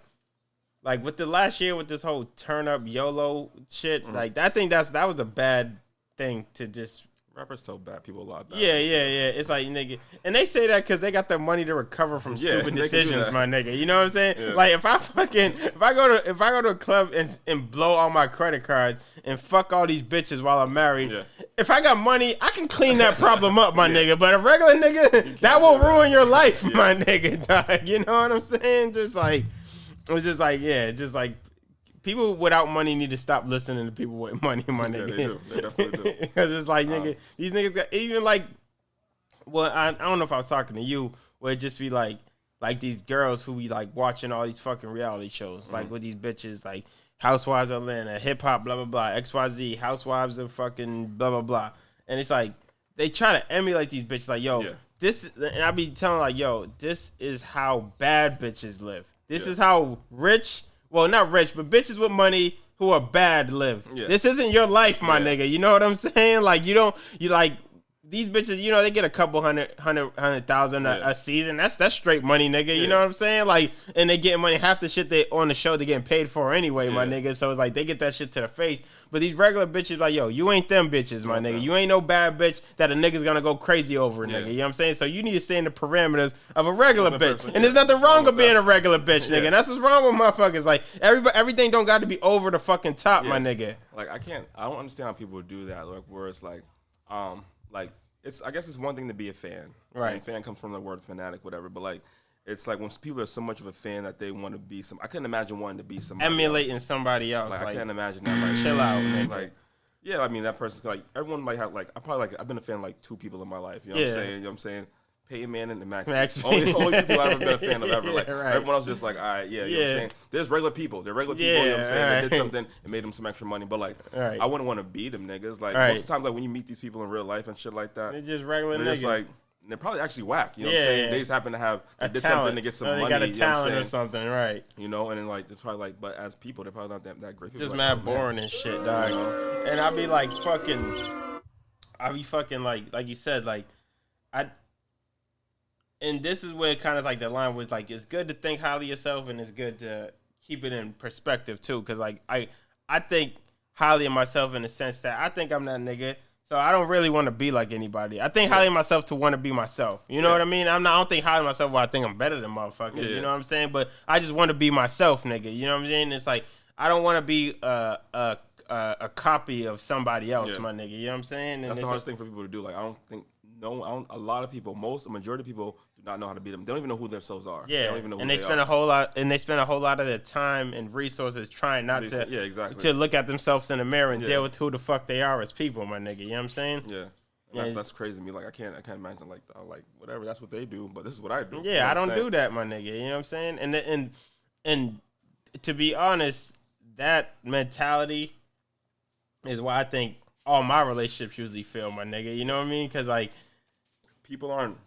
with the last year with this whole turn up YOLO shit. Like, I think that was a bad thing to just. Rappers tell bad people a lot. Yeah. It's like, nigga. And they say that because they got the money to recover from stupid decisions, my nigga. You know what I'm saying? Yeah. Like, if I go to a club and blow all my credit cards and fuck all these bitches while I'm married, if I got money, I can clean that problem up, my nigga. But a regular nigga, that will ruin your life, my nigga, dog. You know what I'm saying? Just like, it's just like, yeah, just like, people without money need to stop listening to people with money, my nigga. Yeah, they do. They definitely do. Because it's like, nigga, these niggas got, even like, well, I don't know if I was talking to you, where it just be like these girls who be like watching all these fucking reality shows, like with these bitches, like Housewives of Atlanta, hip hop, blah, blah, blah, XYZ, Housewives of fucking blah, blah, blah. And it's like, they try to emulate these bitches, like, yo, this, and I be telling like, yo, this is how bad bitches live. This is how rich, well, not rich, but bitches with money who are bad live. Yeah. This isn't your life, my nigga. You know what I'm saying? Like, you like, these bitches, you know, they get a couple hundred thousand a season. That's straight money, nigga. You know what I'm saying? Like, and they getting money. Half the shit they on the show they getting paid for anyway, my nigga. So it's like they get that shit to the face. But these regular bitches, like, yo, you ain't them bitches, my nigga. You ain't no bad bitch that a nigga's gonna go crazy over, nigga. You know what I'm saying? So you need to stay in the parameters of a regular bitch. And there's nothing wrong with being a regular bitch, nigga. And that's what's wrong with motherfuckers. Like, everything don't got to be over the fucking top, my nigga. Like, I don't understand how people do that. Like, where it's like, I guess it's one thing to be a fan. Right. And fan comes from the word fanatic, whatever. But like, it's like when people are so much of a fan that they want to be I couldn't imagine wanting to be somebody emulating else. somebody else. Like, I can't imagine that. Like, chill out, man. Like, yeah, I mean, that person's like, everyone might have, like, I've been a fan of like 2 people in my life. You know what I'm saying? You know what I'm saying? Peyton Manning and Max. Only 2 people I've ever been a fan of ever. Like, everyone else just like, all right, you know what I'm saying? There's regular people. They're regular people, you know what I'm saying? They did something and made them some extra money. But, like, I wouldn't want to be them niggas. Like, most of the time, like, when you meet these people in real life and shit like that, they're just regular niggas. They're just like, they're probably actually whack. You know what I'm saying? They just happen to have, they did something to get some money. They got a talent or something, right? You know, and then, like, they're probably like, but as people, they're probably not that great people. Just mad boring and shit, dog. And I be like, like you said, like, and this is where kind of like the line was like, it's good to think highly of yourself and it's good to keep it in perspective too. Cause like I think highly of myself in the sense that I think I'm that nigga. So I don't really want to be like anybody. I think highly of myself to want to be myself. You know what I mean? I don't think highly of myself where I think I'm better than motherfuckers. You know what I'm saying? But I just want to be myself, nigga. You know what I'm saying? It's like, I don't want to be a copy of somebody else, my nigga. You know what I'm saying? And that's the hardest thing for people to do. Like, a lot of people, a majority of people do not know how to be them. They don't even know who themselves are. Yeah, they don't even know who they spend a whole lot, and they spend a whole lot of their time and resources trying not to look at themselves in the mirror and deal with who the fuck they are as people, my nigga. You know what I'm saying? Yeah. That's crazy to me. Like, I can't imagine like whatever. That's what they do, but this is what I do. Yeah, you know I don't do that, my nigga. You know what I'm saying? And to be honest, that mentality is why I think all my relationships usually fail, my nigga. You know what I mean? Because like, people aren't.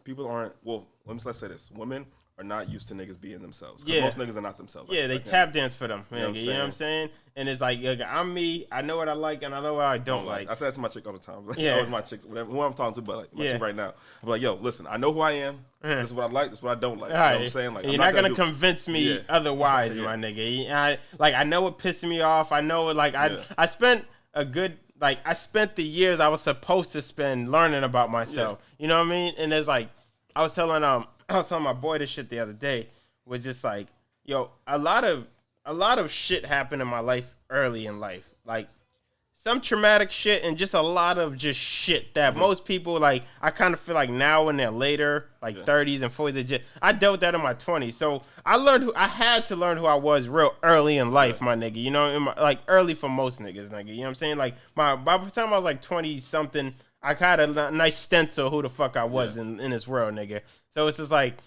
Well, let's say this: women are not used to niggas being themselves. Yeah, most niggas are not themselves. Yeah, they tap dance for them, man. You know what I'm saying? And it's like, I'm me. I know what I like, and I know what I don't like. I say that to my chick all the time. Like, yeah, my chicks, who I'm talking to, but like my chick right now, I'm like, yo, listen, I know who I am. This is what I like. This is what I don't like. You know what I'm saying? Like, you're not gonna convince me otherwise, my nigga. I know what pissed me off. I know, like, I spent a good. Like, I spent the years I was supposed to spend learning about myself. You know what I mean? And it's like, I was telling my boy this shit the other day, was just like, yo, a lot of shit happened in my life early in life. Like, some traumatic shit and just a lot of just shit that most people, like, I kind of feel like now in their later, like 30s and 40s, I dealt with that in my 20s. So I had to learn who I was real early in life, my nigga. You know, like early for most niggas, nigga. You know what I'm saying? Like, by the time I was like 20 something, I had a nice stencil who the fuck I was in this world, nigga. So it's just like,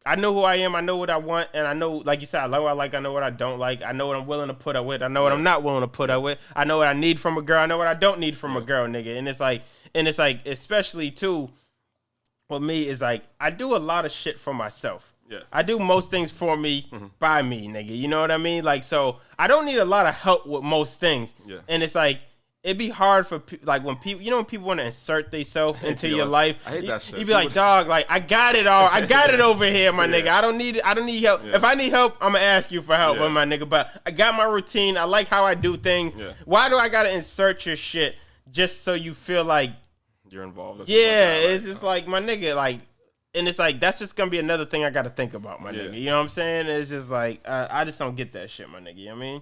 I know who I am, I know what I want, and I know, like you said, I know what I like, I know what I don't like, I know what I'm willing to put up with, I know what I'm not willing to put up with, I know what I need from a girl, I know what I don't need from a girl, nigga. And it's like, especially too, with me, is like, I do a lot of shit for myself. Yeah. I do most things for me, by me, nigga. You know what I mean? Like, so, I don't need a lot of help with most things. Yeah. And it's like, it'd be hard for, like, when people, you know, when people want to insert themselves into your life. I hate that shit. You'd be like, dog, like, I got it all. I got it over here, my nigga. I don't need help. Yeah. If I need help, I'm going to ask you for help, my nigga. But I got my routine. I like how I do things. Yeah. Why do I got to insert your shit just so you feel like you're involved? It's just like, my nigga, like, and it's like, that's just going to be another thing I got to think about, my nigga. You know what I'm saying? It's just like, I just don't get that shit, my nigga. You know what I mean?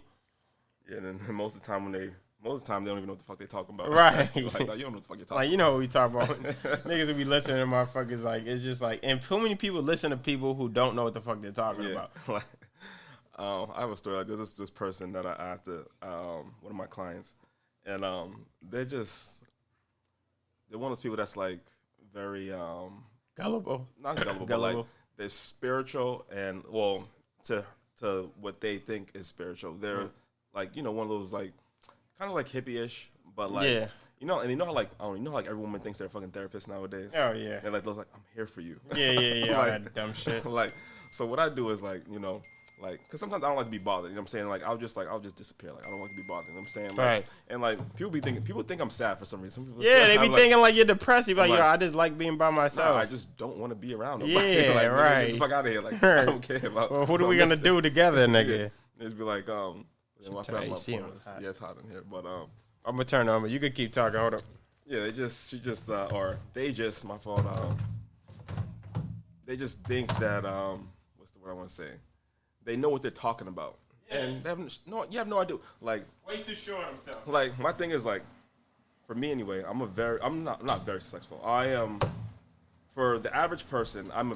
Yeah, and then most of the time when most of the time they don't even know what the fuck they talking about. Right. Like, you don't know what the fuck you're talking like, you know what we talking about. Niggas will be listening to motherfuckers like, it's just like, and too many people listen to people who don't know what the fuck they're talking about. Like, I have a story like this person that I have to, one of my clients, and they're one of those people that's like very gullible. Not gullible, but like they're spiritual and to what they think is spiritual. They're like, you know, one of those like kind of like hippie-ish, but like you know, and you know how like every woman thinks they're a fucking therapist nowadays. Oh yeah. They're like those like, I'm here for you. Yeah. All that dumb shit. Like, so what I do is like, you know, like, because sometimes I don't like to be bothered. You know what I'm saying? Like, I'll just disappear. Like, I don't like to be bothered. You know what I'm saying? Like, right. And like, people think I'm sad for some reason. They be thinking like you're depressed. You're like, yo, I just like being by myself. Nah, I just don't want to be around nobody. Yeah, like, right. Get the fuck out of here. Like, I don't care about. Well, what are we gonna do together, nigga? Just be like, yeah, it's hot in here, but I'm gonna turn on. You can keep talking. Hold up. Yeah, my fault. They just think that what's the word I want to say? They know what they're talking about, and they you have no idea. Like, way too sure of themselves. Like, my thing is like, for me anyway, I'm not very successful. I am, for the average person, I'm a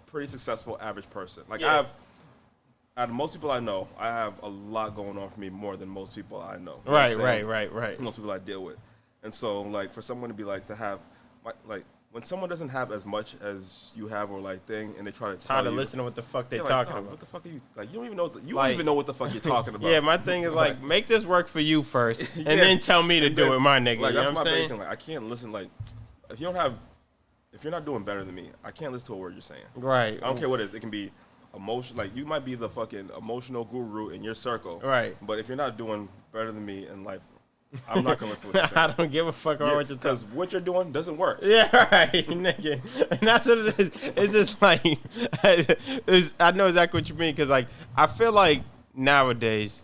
pretty successful average person. Like, out of most people I know, I have a lot going on for me more than most people I know. Right. Most people I deal with, and so like for someone to be like to have, like. When someone doesn't have as much as you have, or like thing, and they try to tell you, listen to what the fuck they're like, talking about. What the fuck are you like? You don't even know. You don't even know what the fuck you're talking about. Yeah, my thing is like, make this work for you first, and then tell me to do it, my nigga. Like, you know what I'm saying? Thing. Like, I can't listen. Like, if you're not doing better than me, I can't listen to a word you're saying. Right. I don't care what it is. It can be emotion. Like, you might be the fucking emotional guru in your circle. Right. But if you're not doing better than me in life, I'm not gonna listen to what you're saying. I don't give a fuck about what you're talking. Because what you're doing doesn't work. Yeah, right, nigga. And that's what it is. It's just like, I know exactly what you mean. Because like, I feel like nowadays,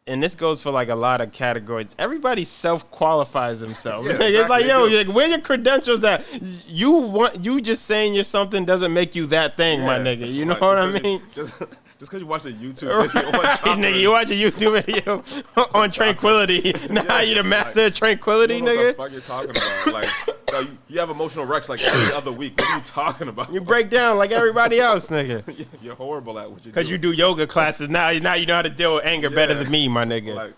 and this goes for like a lot of categories, everybody self-qualifies themselves. Exactly. It's like, yo, like, where your credentials at? You just saying you're something doesn't make you that thing, my nigga. You know what I mean? Just because you watch a YouTube video on nigga, you watch a YouTube video on tranquility. Now you the master of tranquility, you nigga. What the fuck you talking about? Like, you have emotional wrecks like every other week. What are you talking about? You break down like everybody else, nigga. You're horrible at what you do. Because you do yoga classes. Now you know how to deal with anger better than me, my nigga. Like,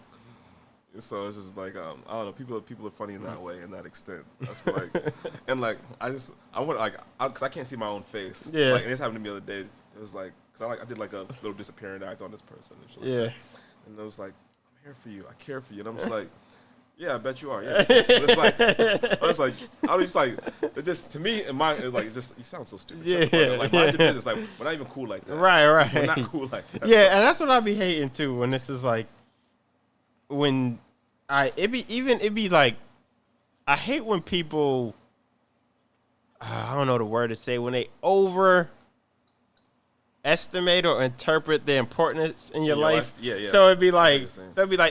so it's just like, I don't know. People are funny in that way, in that extent. That's like, and like, I want like, because I can't see my own face. Yeah. Like, and this happened to me the other day. It was like, because I did like a little disappearing act on this person. And shit like that. And it was like, I'm here for you. I care for you. And I'm just like, yeah, I bet you are. Yeah. It's like, I was just like, it just, to me, in my, it's like, it just, you sound so stupid. Yeah. Like, mind your business. Like, we're not even cool like that. Right. We're not cool like that. Yeah, and that's what I be hating too. When this is like, when it be like, I hate when people, I don't know the word to say, when they estimate or interpret the importance in your life. Yeah. So it'd be like,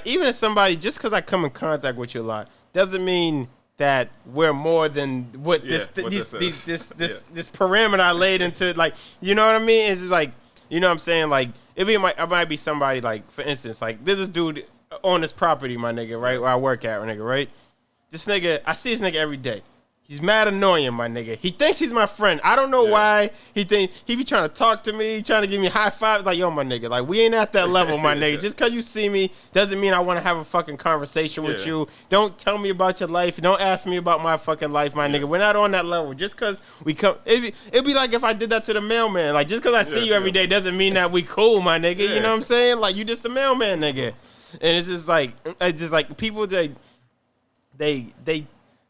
even if somebody, just because I come in contact with you a lot, doesn't mean that we're more than what this parameter I laid into. Like, you know what I mean? It's like, you know what I'm saying? Like, it might be somebody, like, for instance, like, this is dude on this property, my nigga, right, where I work at, my nigga, right? This nigga, I see this nigga every day. He's mad annoying, my nigga. He thinks he's my friend. I don't know why. He be trying to talk to me, trying to give me high fives. Like, yo, my nigga, like, we ain't at that level, my nigga. Just because you see me doesn't mean I want to have a fucking conversation with you. Don't tell me about your life. Don't ask me about my fucking life, my nigga. We're not on that level. Just because we come, it'd be like if I did that to the mailman. Like, just because I see you every day doesn't mean that we cool, my nigga. You know what I'm saying? Like, you just the mailman, nigga. And it's just like people,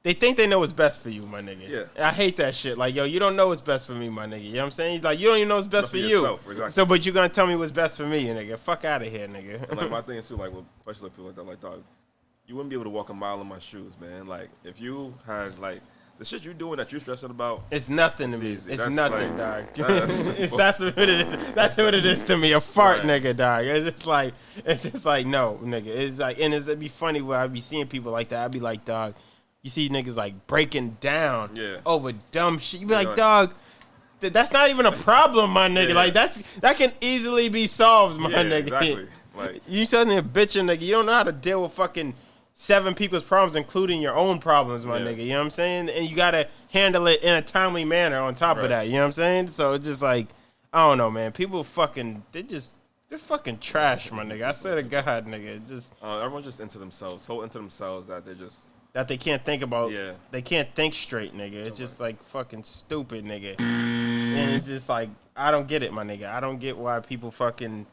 they think they know what's best for you, my nigga. Yeah. I hate that shit. Like, yo, you don't know what's best for me, my nigga. You know what I'm saying? Like, you don't even know what's best for you. Yourself, exactly. So, but you gonna tell me what's best for me, nigga. Fuck out of here, nigga. And like, my thing is too, like, especially people like that, like, dog, you wouldn't be able to walk a mile in my shoes, man. Like, if you had, like, the shit you doing that you're stressing about, it's nothing to me. Easy. It's that's nothing, like, dog. That's what it is. That's what it is to me. A fart, right. Nigga, dog. It's just like, no, nigga. It's like, and it'd be funny when I be seeing people like that. I'd be like, dog, you see niggas like breaking down over dumb shit. You be like, dog, that's not even a problem, my nigga. Like, that can easily be solved, my nigga. Exactly. Like you suddenly a bitching, nigga. You don't know how to deal with fucking 7 people's problems, including your own problems, my nigga. You know what I'm saying? And you gotta handle it in a timely manner. On top of that, you know what I'm saying? So it's just like, I don't know, man. People fucking, they're fucking trash, my nigga. I swear to God, nigga. Just everyone's just into themselves, so into themselves that they just. That they can't think about. Yeah. They can't think straight, nigga. It's just like fucking stupid, nigga. And it's just like, I don't get it, my nigga. I don't get why people fucking.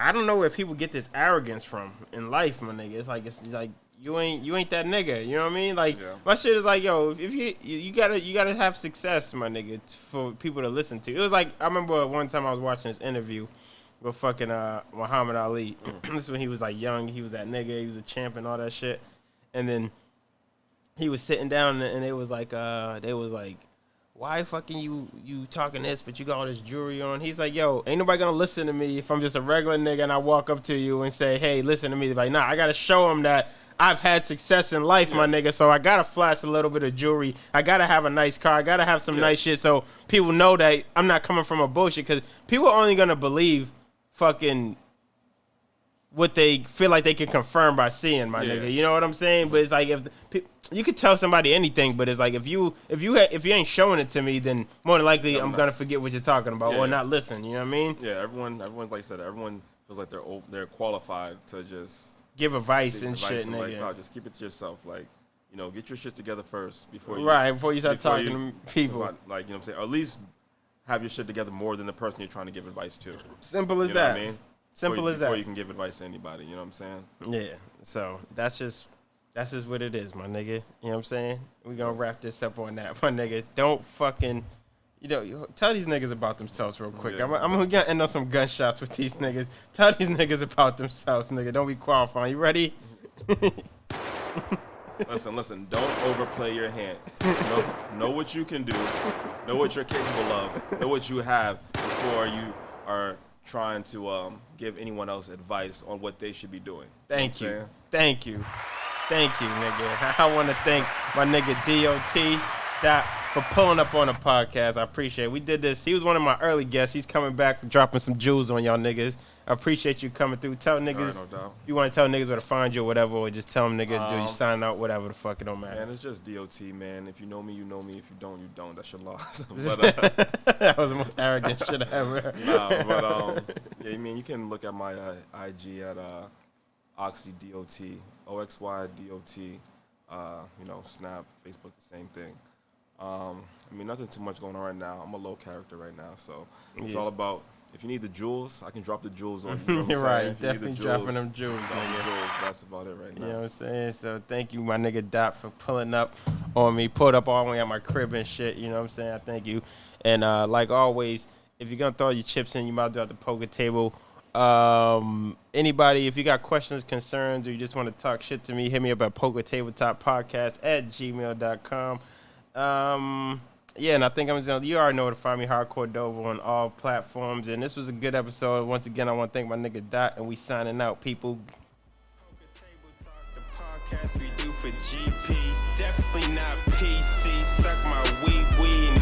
I don't know where people get this arrogance from in life, my nigga. It's like you ain't that nigga. You know what I mean? Like my shit is like, yo, if you gotta have success, my nigga, for people to listen to. It was like I remember one time I was watching this interview with fucking Muhammad Ali. This is when he was like young. He was that nigga. He was a champ and all that shit. And then he was sitting down and they was like, why fucking you talking this, but you got all this jewelry on? He's like, yo, ain't nobody gonna listen to me if I'm just a regular nigga and I walk up to you and say, hey, listen to me. They're like, nah, I gotta show them that I've had success in life, my nigga, so I gotta flash a little bit of jewelry. I gotta have a nice car. I gotta have some nice shit so people know that I'm not coming from a bullshit, because people are only gonna believe fucking what they feel like they can confirm by seeing, my nigga. You know what I'm saying? But it's like, if you could tell somebody anything, but it's like if you ain't showing it to me, then more than likely I'm gonna forget what you're talking about or not listen. You know what I mean? Yeah, everyone like I said, everyone feels like they're qualified to just give advice and shit, nigga. Like, no, just keep it to yourself. Like, you know, get your shit together first before you start talking to people. About, like, you know what I'm saying? Or at least have your shit together more than the person you're trying to give advice to. Simple as that. Know what I mean? Simple as that. Before you can give advice to anybody, you know what I'm saying? Yeah. So that's just what it is, my nigga. You know what I'm saying? We gonna wrap this up on that, my nigga. Don't fucking, tell these niggas about themselves real quick. I'm gonna end on some gunshots with these niggas. Tell these niggas about themselves, nigga. Don't be qualifying. You ready? Listen. Don't overplay your hand. Know what you can do. Know what you're capable of. Know what you have before you are trying to give anyone else advice on what they should be doing. Thank you, nigga. I want to thank my nigga DOT for pulling up on the podcast. I appreciate it. We did this. He was one of my early guests. He's coming back, dropping some jewels on y'all niggas. I appreciate you coming through. Tell niggas, no doubt. If you want to tell niggas where to find you or whatever, or just tell them niggas, do you sign out, whatever the fuck, it don't matter. Man, it's just DOT, man. If you know me, you know me. If you don't, you don't. That's your loss. But, that was the most arrogant shit ever. Nah, but yeah, I mean, you can look at my IG at OxyDOT, OXYDOT. Snap, Facebook, the same thing. I mean, nothing too much going on right now. I'm a low character right now, so it's all about. If you need the jewels, I can drop the jewels on you. You're right. Definitely dropping them jewels, nigga. That's about it right now. You know what I'm saying? So thank you, my nigga Dot, for pulling up on me. Pulled up all the way at my crib and shit. You know what I'm saying? I thank you. And like always, if you're going to throw your chips in, you might do at the poker table. Anybody, if you got questions, concerns, or you just want to talk shit to me, hit me up at pokertabletop.podcast@gmail.com. Yeah, and I think you already know where to find me, Hardcore Dover, on all platforms. And this was a good episode. Once again, I want to thank my nigga Dot, and we signing out, people. Poker Table Talk, the podcast we do for GP. Definitely not PC. Suck my weed.